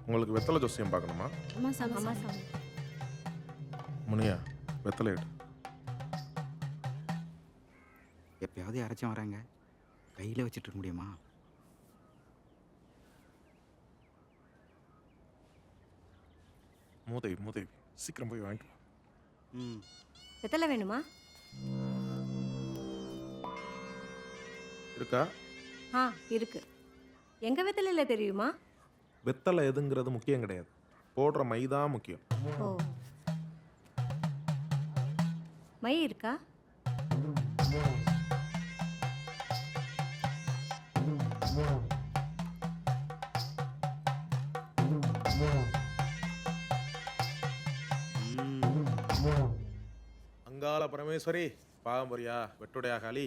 உங்களுக்கு வெத்தலை ஜோசியம் பார்க்கணுமா? ஆமா சாமி. முனியா வெத்தலை எடு. எப்பயாவது யாராச்சும் வராங்க, கையில் வச்சுட்டு இருக்க முடியுமா? மூதேவி சீக்கிரம் போய் வாங்கிட்டு வா. வெத்தலை வேணுமா? இருக்கா? இருக்கு. எங்க வெத்தலையில தெரியுமா? வெத்தலை எதுங்கிறது முக்கியம் கிடையாது, போடுற மை தான் முக்கியம். ஓ, மை இருக்கா? அங்காள பரமேஸ்வரி பாகம்பரியா வெட்டுடையா காளி.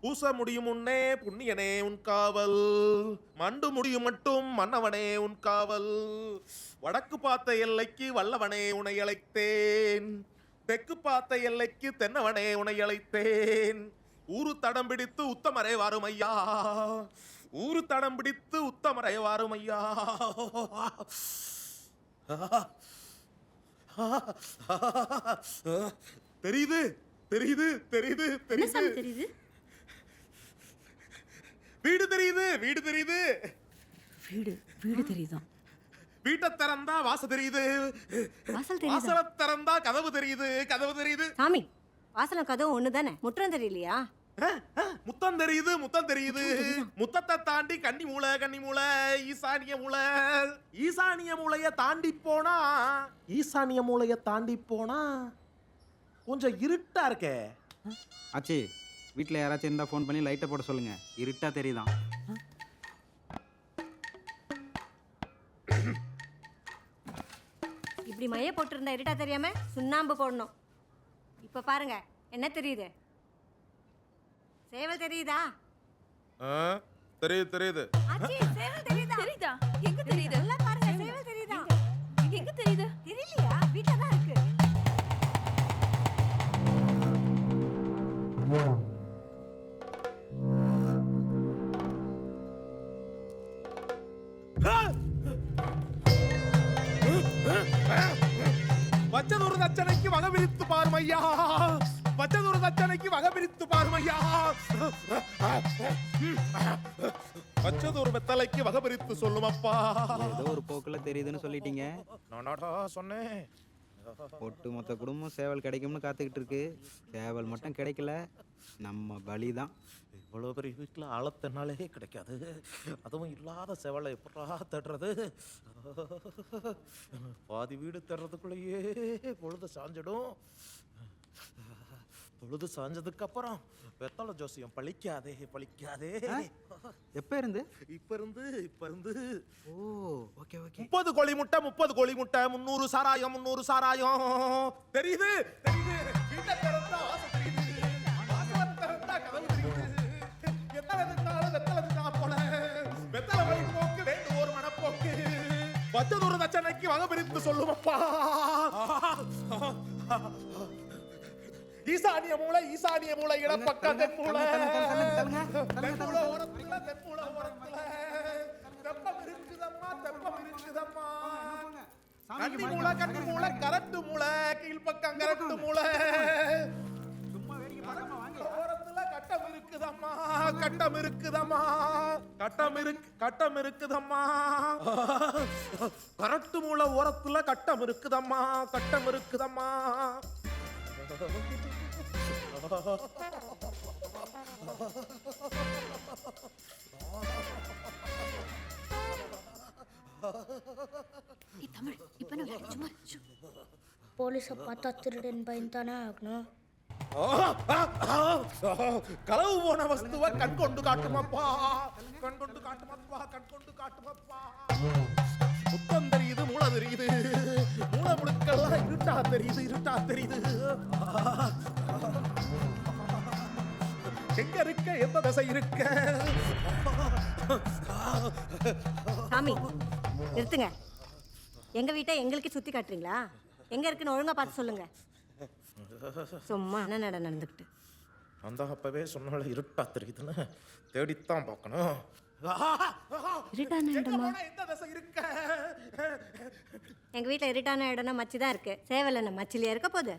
பூச முடியும் முன்னே புண்ணியனே உன் காவல், மண்டு முடியும் மட்டும் மன்னவனே உன் காவல். வடக்கு பார்த்த எல்லைக்கு வல்லவனே உனை அழைத்தேன், தெற்கு பார்த்த எல்லைக்கு தென்னவனே உனை அழைத்தேன். ஊரு தடம் பிடித்து உத்தமரே வாரும் ஐயா, ஊரு தடம் பிடித்து உத்தமரே வாரும் ஐயா. தெரியுது தெரியுது தெரியுது தெரியுது. வீடு தெரியுது வீடு தெரியுது வீடு தெரியுதா? வீட்டை திறந்தா வாசல் தெரியுது, வாசல திறந்தா கதவு தெரியுது. சாமி, வாசலும் கதவு ஒண்ணு தானே, முற்றம் தெரியலையா? முத்தம் தெரியுது முத்தத்தை தாண்டி கன்னி மூளை ஈசானிய மூளைய தாண்டி போனா கொஞ்சம் இருட்டா இருக்கே. ஆச்சி, வீட்டில் யாராச்சும் இருந்தால் ஃபோன் பண்ணி லைட்டை போட சொல்லுங்க, இருட்டா தெரியுதான். இப்படி மைய போட்டிருந்தா இருட்டா தெரியாம சுண்ணாம்பு போடணும். இப்ப பாருங்க என்ன தெரியுது? சேவல் தெரியுதா? தெரியுது. ஆச்சி, சேவல் தெரியுதா? எங்க தெரியுது? நல்லா பாருங்க, சேவல் தெரியுதா? எங்க தெரியுது? தெரியலையா? வீட்ல தான் இருக்கு. வச்சதொரு தச்சனைக்கு வகபிரித்து பாருமையா, வச்சதொரு தச்சனைக்கு வகபிரித்து பாருமையா. வச்சதொரு வெத்தலைக்கு வகபிரித்து சொல்லுமப்பா. ஏதோ ஒரு போக்கில் தெரியுதுன்னு சொல்லிட்டீங்க. நானாடா சொன்னேன். ஒட்டு மொத்த குடும்பம் சேவல் கிடைக்கும்னு காத்துக்கிட்டு இருக்கு. சேவல் மட்டும் கிடைக்கல, நம்ம பலி தான். இவ்வளோ பெரிய வீட்டில் ஆழத்தினாலே கிடைக்காது, அதுவும் இல்லாத சேவலை எப்படா தேடுறது? பாதி வீடு தேடுறதுக்குள்ளேயே பொழுது சாஞ்சிடும். பொழுது சாஞ்சதுக்கு அப்புறம் வெத்தலை ஜோசியம் பழிக்காதே. எப்ப இருந்து? இப்ப இருந்து. ஓ, ஓகே. 30 கோழி முட்டை 300 சாராயம் தெரியுது. வீட்டை திறந்தா வாசல் தெரியுது, வாசல் திறந்தா கதவு தெரியுது. எத்தனை திட்டாலும் வெத்தலை திட்டா போல, வெத்தலை வழி போக்கு வேண்டும் ஒரு மனப்போக்கு. வச்சதொரு தச்சனைக்கு வகபிரித்து சொல்லுமப்பா. ஈசானிய மூளை இடப்பக்க தென்மூளை ஓரத்துல தெப்பம் இருக்குதம்மா. கன்னி மூளை கரட்டு மூளை கீழ்பக்கம் கரட்டு மூளை. ஓரத்துல கட்டம் இருக்குதம்மா. கரட்டு மூளை ஓரத்துல கட்டம் இருக்குதம்மா. போலீஸை பார்த்தா திருடன் பயந்தானே ஆகணும். களவு போன வஸ்துவ கண் கொண்டு காட்டுமப்பா. முத்தம் தெரியுது தெரியுது மூளை தெரியுது மூளை முழுக்கெல்லாம் இருட்டா தெரியுது எங்க இருக்க எந்த திசை இருக்க சாமி நிறுத்துங்க. எங்க வீட்டை எங்களுக்கு சுத்தி காட்டுறீங்களா? எங்க இருக்குன்னு ஒழுங்கா பார்த்து சொல்லுங்க. சும்மா என்ன நடந்துக்கிட்டு அந்த அப்பவே சொன்னால இருட்டா தெரியுதுன்னு தேடித்தான் பார்க்கணும். இருட்டான இடமா? எங்க வீட்டில் இருட்டான இடம்னா மச்சி தான் இருக்கு. சேவல் என்ன மச்சிலியா இருக்க போகுது?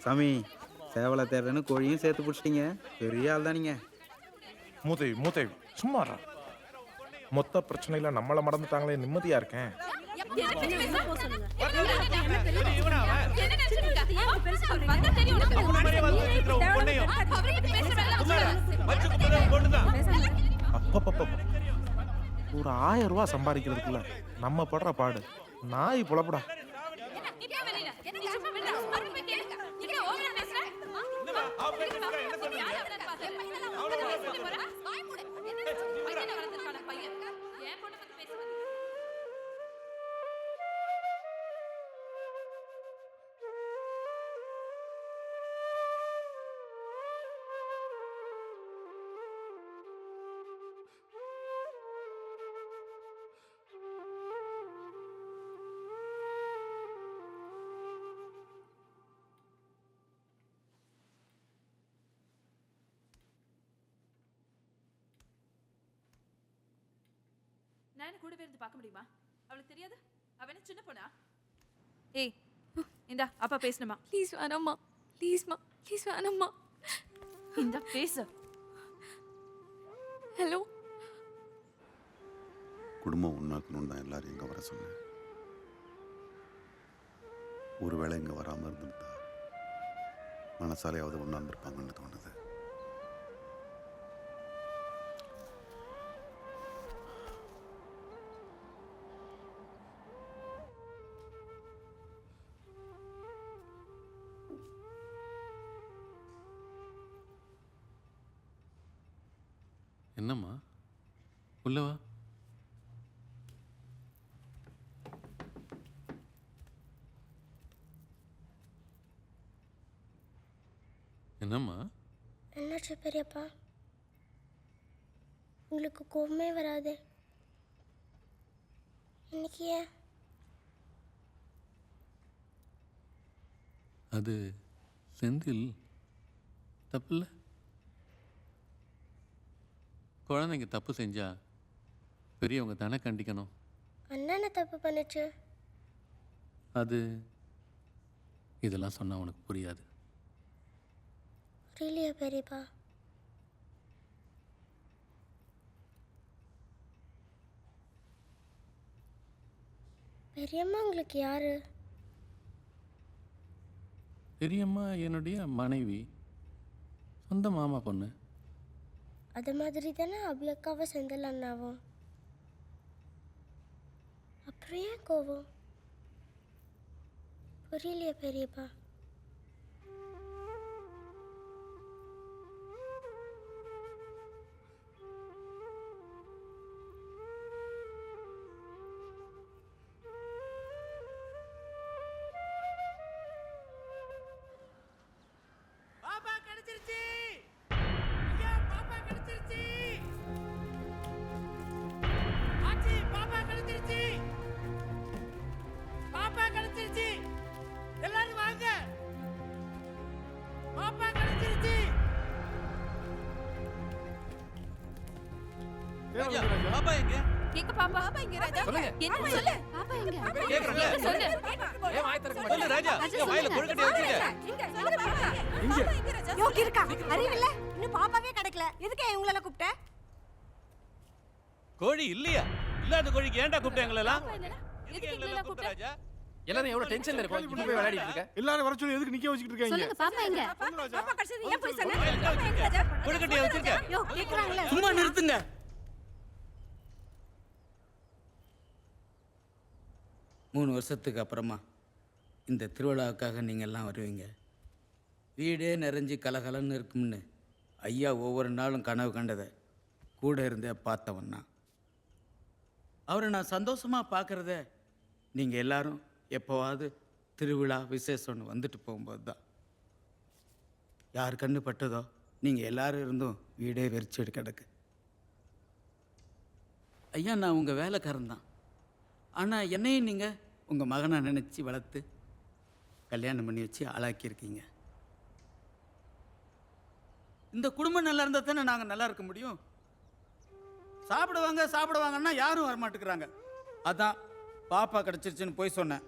சாமி சேவலை தேடுறேன்னு கோழியும் சேர்த்து பிடிச்சிட்டீங்க. பெரிய ஆள் தான் நீங்க. மூதேவி சும்மா மொத்த பிரச்சனையில நம்மள மறந்துட்டாங்களே, நிம்மதியா இருக்கேன். ஒரு 1000 ரூபாய் சம்பாதிக்கிறதுக்குள்ள நம்ம படுற பாடு நாய் புலப்படா. நான் கூடவே இருந்து பார்க்க முடியுமா? அவளுக்கு தெரியாது? அவ என்ன சின்ன பொண்ணா? ஏய் இந்தா அப்பா பேசணுமா? ப்ளீஸ் வேணாம்மா, ப்ளீஸ்மா, ப்ளீஸ் வேணாம்மா. இந்தா பேசு. ஹலோ. குடும்பம் ஒன்றாக்கணும்னு தான் எல்லாரும் இங்கே வர சொன்னேன். ஒருவேளை இங்கே வராமல் இருந்திருந்தா மனசாலையாவது ஒன்றா இருந்திருப்பாங்கன்னு தோணுது. என்னம்மா உள்ளவா? என்னம்மா? என்னாச்சு பெரியப்பா? உங்களுக்கு கோபமே வராது இன்னைக்கு ஏன்? அது செந்தில் தப்பில்ல. குழந்தைங்க தப்பு செஞ்சா பெரியவங்க தானே கண்டிக்கணும். அண்ணா தப்பு பண்ணுச்சு. அது இதெல்லாம் சொன்னா உனக்கு புரியாது. புரியலையா பெரியப்பா? பெரியம்மா உங்களுக்கு யாரு? பெரியம்மா என்னுடைய மனைவி, சொந்த மாமா பொண்ணு. அது மாதிரி தானே அபியக்காவை செந்தில் அண்ணாவும். அப்புறம் ஏன் கோவம்? புரியலையா பெரியப்பா? பாப்பா எங்க? எங்க பாப்பா இங்க ராஜா சொல்லுங்க. என்ன சொல்லு பாப்பா எங்க கேக்குறேன்ல. எங்க சொல்லு ஏன் வாய் திறக்க மாட்டேங்க? சொல்லு ராஜா. இங்க வாயில கொழுக்கட்டை வச்சிருக்க. யோ கிறுக்கா அறிவில்ல இன்னும் பாப்பாவே கிடைக்கல எதுக்கு இவங்கள கூப்பிட்ட? கோழி இல்லையா? இல்லாத கோழிக்கு ஏன்டா கூப்பிட்ட எங்களெல்லாம்? எதுக்கு எங்களெல்லாம் கூப்பிட்ட ராஜா? எல்லாரும் எவ்வளவு டென்ஷன்ல இருக்கோம் இங்க போய் விளையாடிட்டு இருக்க. எல்லாரும் வர சொல்லி எதுக்கு நிக்க வச்சிட்டு இருக்காங்க? சொல்லுங்க பாப்பா எங்க பாப்பா கடைசி ஏன் போய் சொன்ன? கொழுக்கட்டையை வச்சிருக்க. யோ கேக்குறாங்களே. சும்மா நிறுத்துங்க. மூணு வருஷத்துக்கு அப்புறமா இந்த திருவிழாவுக்காக நீங்கள் எல்லாம் வருவீங்க. வீடே நிறைஞ்சு கலகலன்னு இருக்கும்னு ஐயா ஒவ்வொரு நாளும் கனவு கண்டதை கூட இருந்தே பார்த்தவன்னா அவரை நான் சந்தோஷமாக பார்க்குறத நீங்கள் எல்லாரும் எப்போவாது திருவிழா விசேஷம்னு வந்துட்டு போகும்போது தான். யார் கண்ணு பட்டதோ நீங்கள் எல்லாரும் இருந்தும் வீடே வெறிச்சு கிடக்கு. ஐயா நான் உங்கள் வேலைக்காரன் தான். ஆனால் என்னையும் நீங்கள் உங்கள் மகனை நினச்சி வளர்த்து கல்யாணம் பண்ணி வச்சு ஆளாக்கியிருக்கீங்க. இந்த குடும்பம் நல்லா இருந்தால் தானே நாங்கள் நல்லா இருக்க முடியும். சாப்பிடுவாங்கன்னா யாரும் வரமாட்டேங்கிறாங்க. அதான் பாப்பா கிடச்சிருச்சுன்னு போய் சொன்னேன்.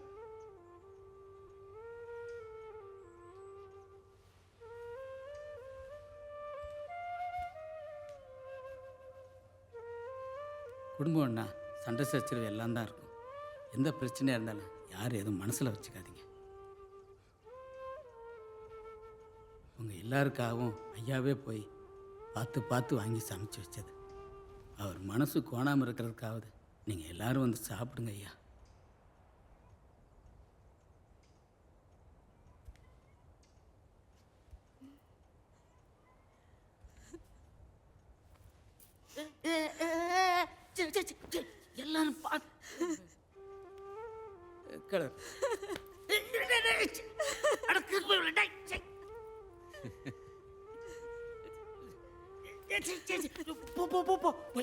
குடும்பம்னா சண்டை சச்சரவு எல்லாம் தான் இருக்கும். எந்த பிரச்சனையாக இருந்தாலும் யாரும் எதுவும் மனசில் வச்சுக்காதீங்க. உங்கள் எல்லாருக்காகவும் ஐயாவே போய் பார்த்து வாங்கி சமைச்சு வச்சது. அவர் மனசு கோணாமல் இருக்கிறதுக்காவது நீங்கள் எல்லாரும் வந்து சாப்பிடுங்க ஐயா. எல்லாரும் போ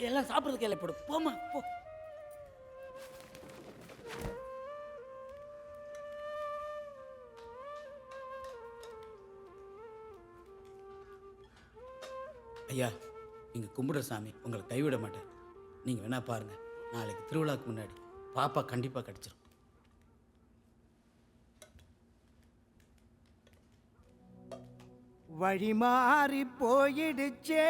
எல்லாம் சாப்பிட்றதுக்கு எல்லாம் போடு. போமா போ. ஐயா நீங்கள் கும்பிடுற சாமி உங்களை கைவிட மாட்டேன். நீங்கள் வேணா பாருங்கள், நாளைக்கு திருவிழாவுக்கு முன்னாடி பாப்பா கண்டிப்பாக கிடச்சிரும். வழி மாறி போயிடுச்சே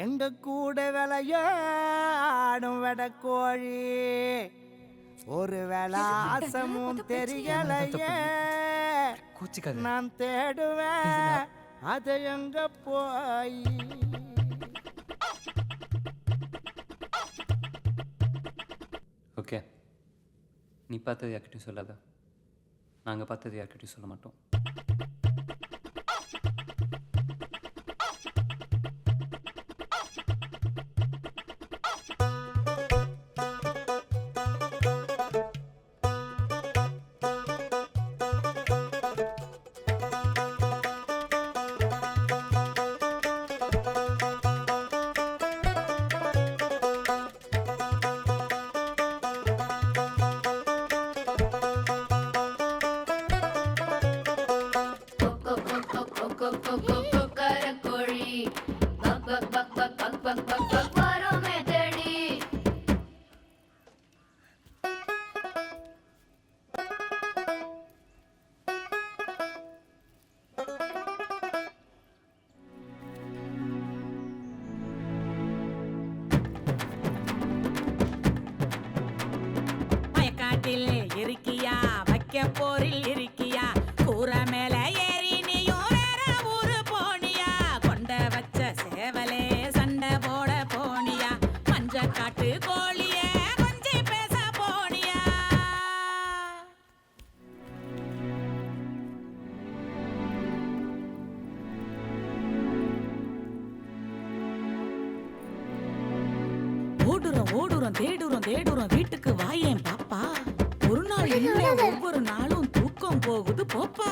எங்க கூட விளையாடும் வெடக்கோழி. ஒரு விளாசமும் தெரியலையே நான் தேடுவேன் அது எங்க போய். ஓகே, நீ பார்த்தது யார்கிட்டையும் சொல்லாத. நாங்கள் பார்த்தது யார்கிட்டையும் சொல்ல மாட்டோம். இருக்கியா வைக்க போரில் இருக்கியா கூற மேல ஏறி நீயும் வேற ஊரு போனியா கொண்ட வச்ச சேவலே சண்டை போட போனியா மஞ்ச காட்டு கோழிய கொஞ்சி பேச போனியா. ஓடுறோம் தேடுறோம் வீட்டுக்கு வாயேன் பாப்பா. ஒரு நாள் இல்ல ஒவ்வொரு நாளும் தூக்கம் போகுது போப்பா.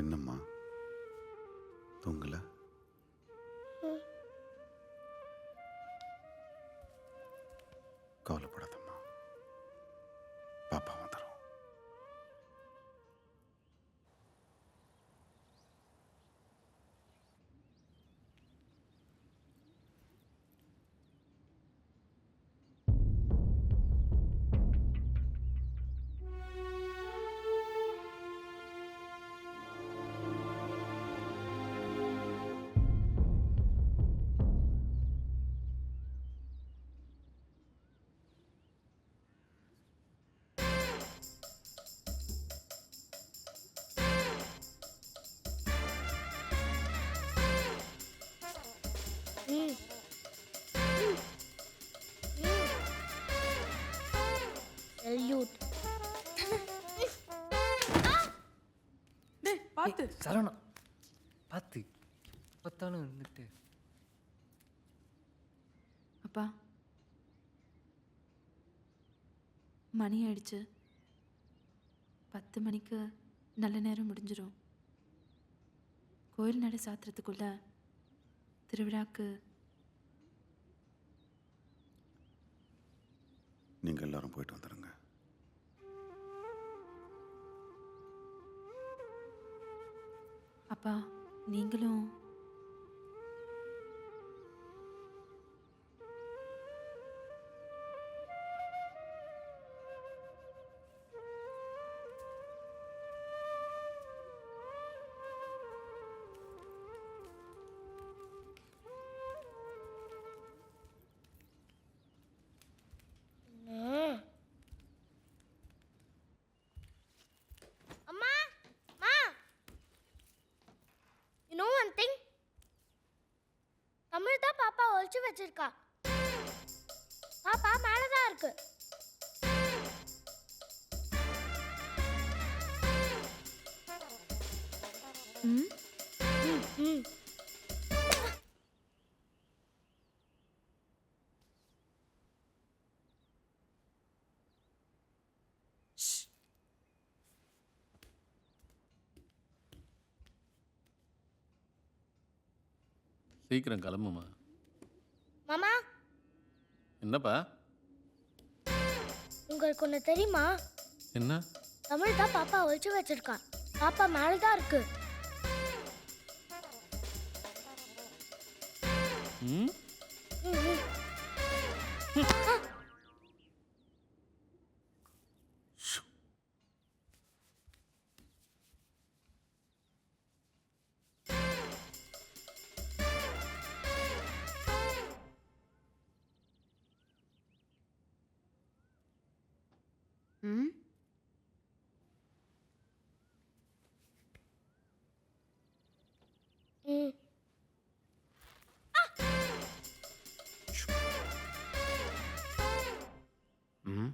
என்னம்மா தூங்கல? கவலைப்படாதம்மா, பாப்பா வந்துடும். Salute. டேய் பார்த்து சரவணா பார்த்து பார்த்தாலும் இருந்துட்டு. அப்பா மணி ஆயிடுச்சு. 10 மணிக்கு நல்ல நேரம் முடிஞ்சிடும். கோயில் நடை சாத்துறதுக்குள்ள திருவிழாக்கு நீங்க எல்லாரும் போயிட்டு வந்துடுங்க. அப்பா நீங்களும் அம்மா மா, you know one thing? Tamil தான் பாப்பா ஒழிச்சு வச்சிருக்கா. பாப்பா மேலதான் இருக்கு. ம் ம். சீக்கிரம் கிளம்புமா. மாமா, என்னப்பா? உங்களுக்கு ஒன்று தெரியுமா? என்ன? தமிழ் தான் பாப்பா ஒழிச்சு வச்சிருக்கா. பாப்பா மேலதான் இருக்கு. ம் ம், ம். ம் ம். ம்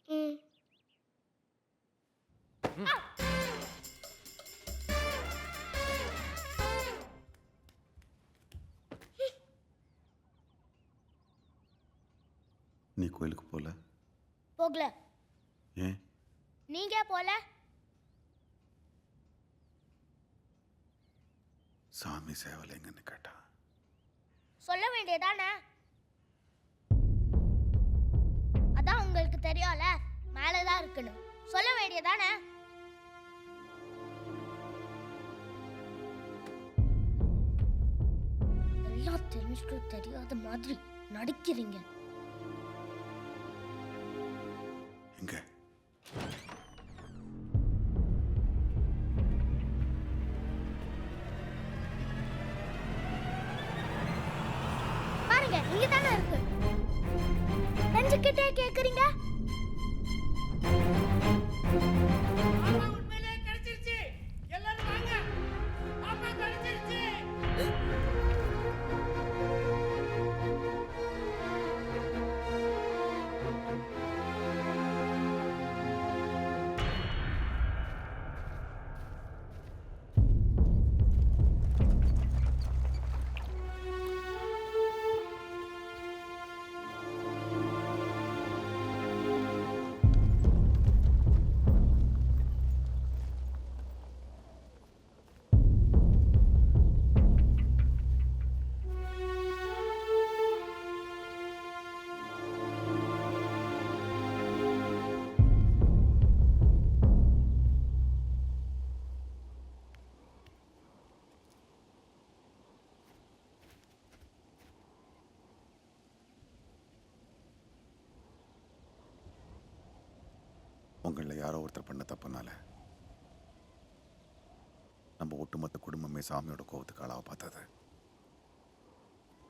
ம். நீ கோயிலுக்கு போல? போகல. ஏன்? நீங்க போல? சாமி சேவல் எங்கன்னு கேட்டா சொல்ல வேண்டியதானே? அதான் உங்களுக்கு தெரியும்ல, மேலதான் இருக்குன்னு. சொல்ல வேண்டியதானே? எல்லாம் தெரிஞ்சுட்டு தெரியாத மாதிரி நடிக்கிறீங்க. எங்க? பாருங்க, இங்க தானே இருக்கு. தெரிஞ்சுக்கிட்டே கேக்குறீங்க. உங்களில் யாரோ ஒருத்தர் பண்ண தப்புனால நம்ம ஒட்டுமொத்த குடும்பமே சாமியோட கோபத்துக்கு ஆளாக பார்த்தது.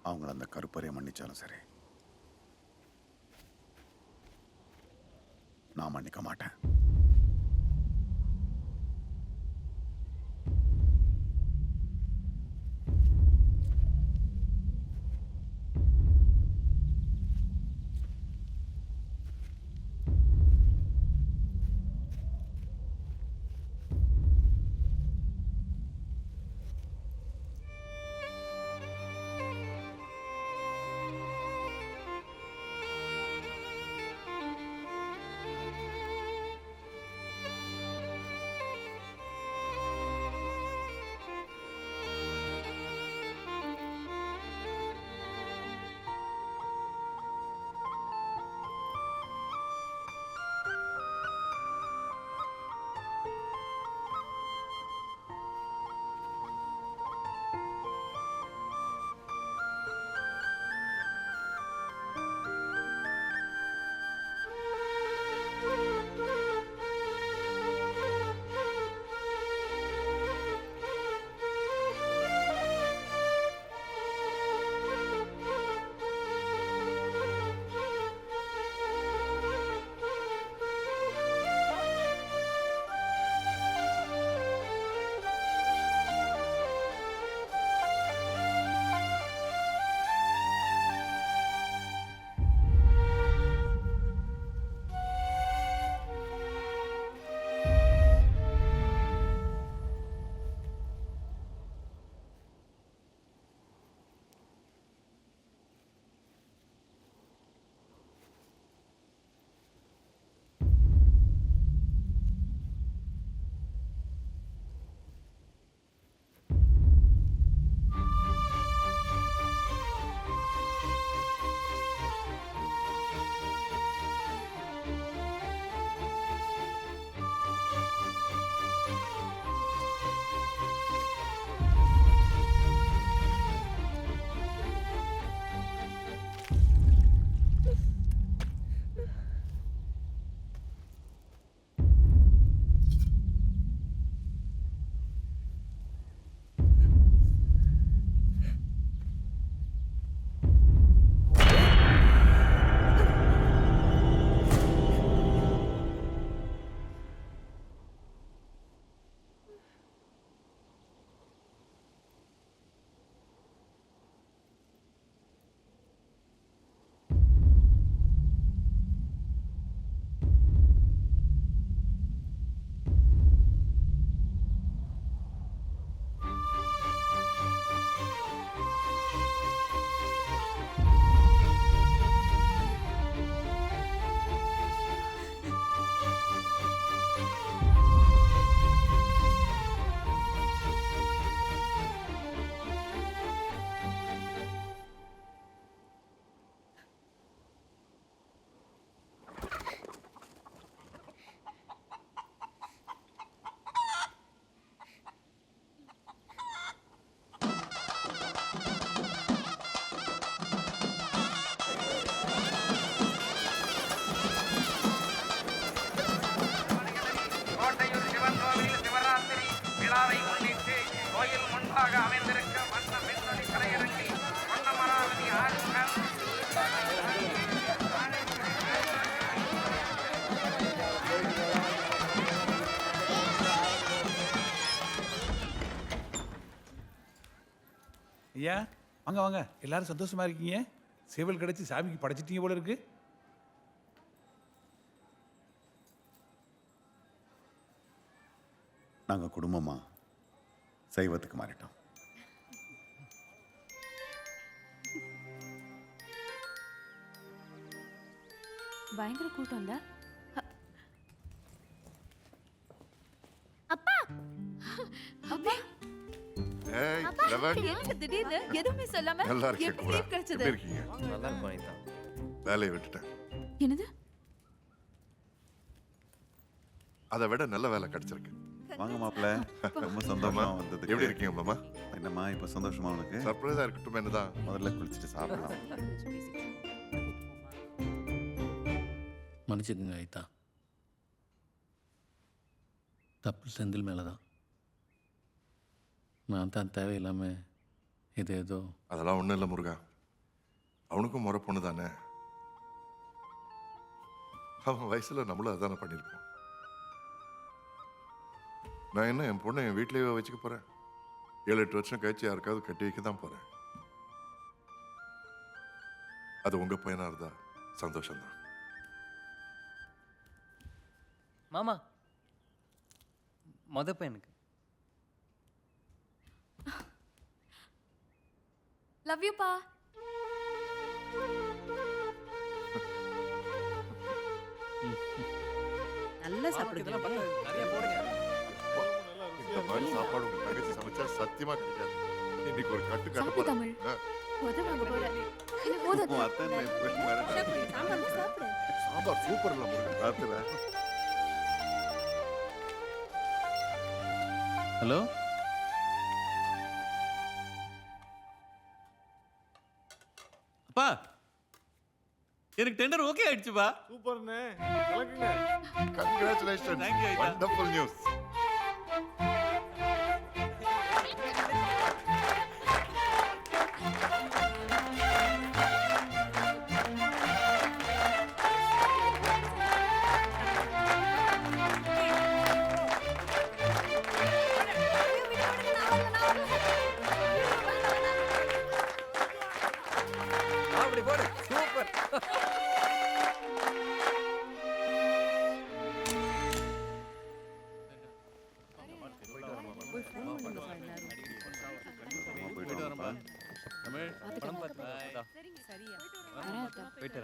அவங்கள அந்த கருப்பறையை மன்னிச்சாலும் சரி, நான் மன்னிக்க மாட்டேன். ஐயா வாங்க வாங்க, எல்லாரும் சந்தோஷமா இருக்கீங்க. சேவல் கிடைச்சி சாமிக்கு படைச்சிட்டீங்க போல இருக்கு. நாங்க குடும்பமா சைவத்துக்கு மாறிட்டோம். பயங்கர கூட்டம் இல்ல? அப்பா அப்பா ஏய் அப்பா, லவன், எனக்கு திடீர்னு எதுவுமே சொல்லாம நல்லா இருக்கேன் எப்படி கூட. leave கிடைச்சது? எப்படி இருக்கீங்க? நல்லா இருக்கும் அனிதா. வேலையை விட்டுட்டேன். என்னது? அதை விட நல்ல வேலை கிடைச்சிருக்கு. வாங்க மாப்பிள்ள, ரொம்ப சந்தோஷமா வந்தது. எப்படி இருக்கீங்க மாமா? என்னம்மா இப்ப சந்தோஷமா உனக்கு? சர்ப்ரைஸா இருக்கட்டும் என்னதான். முதல்ல குளிச்சுட்டு சாப்பிடலாம். மன்னிச்சுக்குங்க ஐதா. தப்பு செந்தில் மேலே தான். நான் தான் தேவையில்லாமல் இது ஏதோ. அதெல்லாம் ஒன்றும் இல்லை முருகா, அவனுக்கும் முறை பொண்ணு தானே. அவன் வயசில் நம்மளும் அதானே பண்ணியிருப்போம். நான் என்ன என் பொண்ணை என் வீட்டிலேயே வச்சுக்க போகிறேன்? 7-8 வருஷம் கழிச்சு யாருக்காவது கட்டி வைக்க தான் போகிறேன். அது உங்கள் பையனாக இருந்தா சந்தோஷம்தான். மாமா மொத பையனுக்கு. லவ் யூ பா. நல்லா சாப்பிடுங்க. நிறைய போடுங்க. இந்த மாதிரி சாப்பாடு உங்க தங்கச்சி சமைச்சா சத்தியமா கிடைக்காது. இன்னைக்கு ஒரு கட்டு கட்ட சாப்பிடு போறேன். தமிழ். உதவாங்க போற. என்ன உன் போதும். அத்தை என்ன இப்படி மிரட்டுறாங்க? சாம்பார் சாப்பிடு. சாம்பார் சூப்பர் இல்ல முருகன், ராத்திர. ஹலோ, அப்பா எனக்கு டெண்டர் ஓகே ஆயிடுச்சுப்பா. சூப்பர்ண்ணே, கலக்குங்க. Congratulations. Thank you, Aida. Wonderful news. அப்படி போடு. சூப்பர்.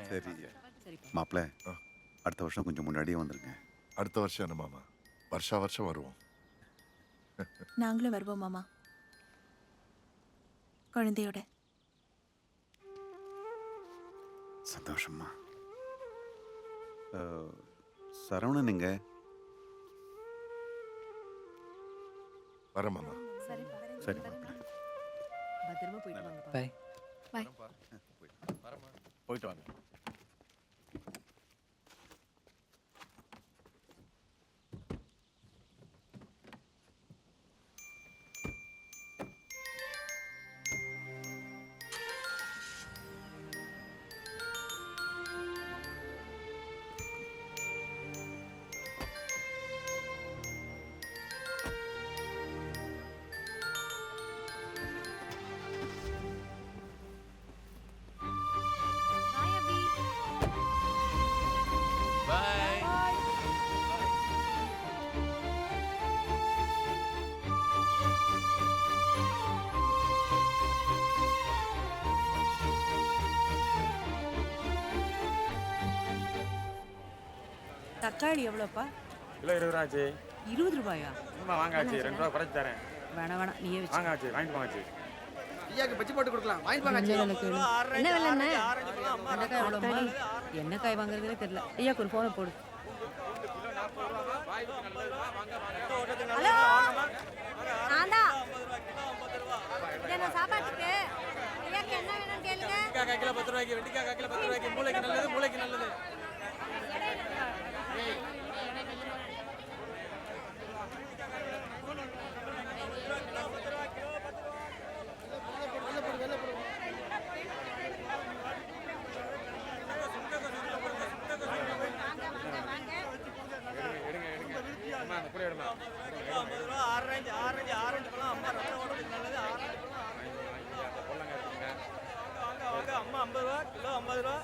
சரி மாப்பிள்ள, அடுத்த வருஷம் கொஞ்சம் முன்னாடியே வந்துருங்க. அடுத்த வருஷம் என்ன மாமா, வருஷம் வருவோம். நாங்களும் வருவோம் மாமா, குழந்தையோட. சந்தோஷமா. சரவணன் எங்க? வர மாமா. சரி மாப்பிள்ள. பத்திரமா போயிட்டு வாங்க. பை. பை. போயிட்டு வாங்க. தக்காளி எவ்வளோப்பா? கிலோ 20 ரூபா ஆச்சு. 20 ரூபாயா? ஆமா வாங்காச்சு, 2 ரூபா குறைச்சு தரேன். வேணாம் நீயே வச்சு. வாங்காச்சு, வாங்கிட்டு வாங்காச்சு. ஐயாக்கு பச்சி போட்டு கொடுக்கலாம், வாங்கிட்டு வாங்க. என்ன விலைண்ணே? வெண்டைக்காய் எவ்வளோம்மா? என்ன காய் வாங்குறதுலே தெரியல. ஐயாக்கு ஒரு ஃபோனை போடு. ஹலோ, நான் தான். சாப்பாட்டுக்கு ஐயாக்கு என்ன வேணும்னு கேளுங்க. வெண்டிக்காய் கிலோ 10 ரூபாய்க்கு, வெண்டிக்காய் கிலோ 10 ரூபாய்க்கு. மூளைக்கு நல்லது, மூளைக்கு நல்லது. அம்மா 50 ரூபா கிலோ, 50 ரூபா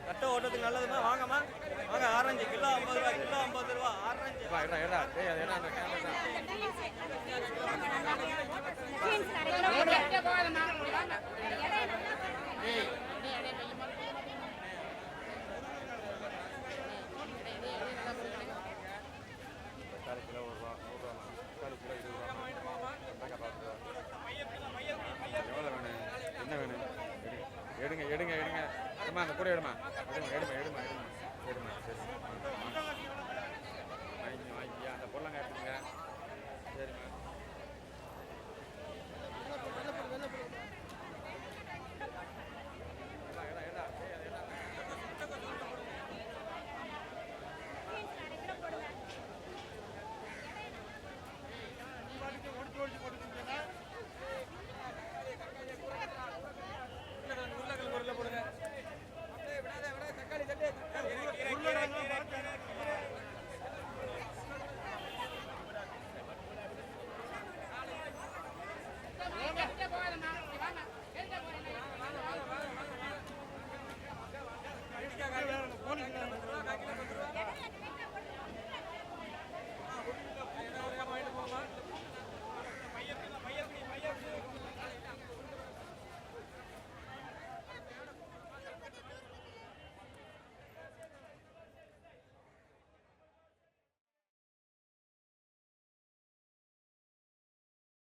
கட்ட ஓட்டத்துக்கு நல்லதுமா. வாங்கம்மா வாங்க. ஆரஞ்சு கிலோ 50 ரூபா, கிலோ 50 ரூபா ஆரஞ்சு. எடுங்க எடுங்க எடுங்க. அம்மா அந்த கூட எடுமா. எடுமா எடுமா எடுமா.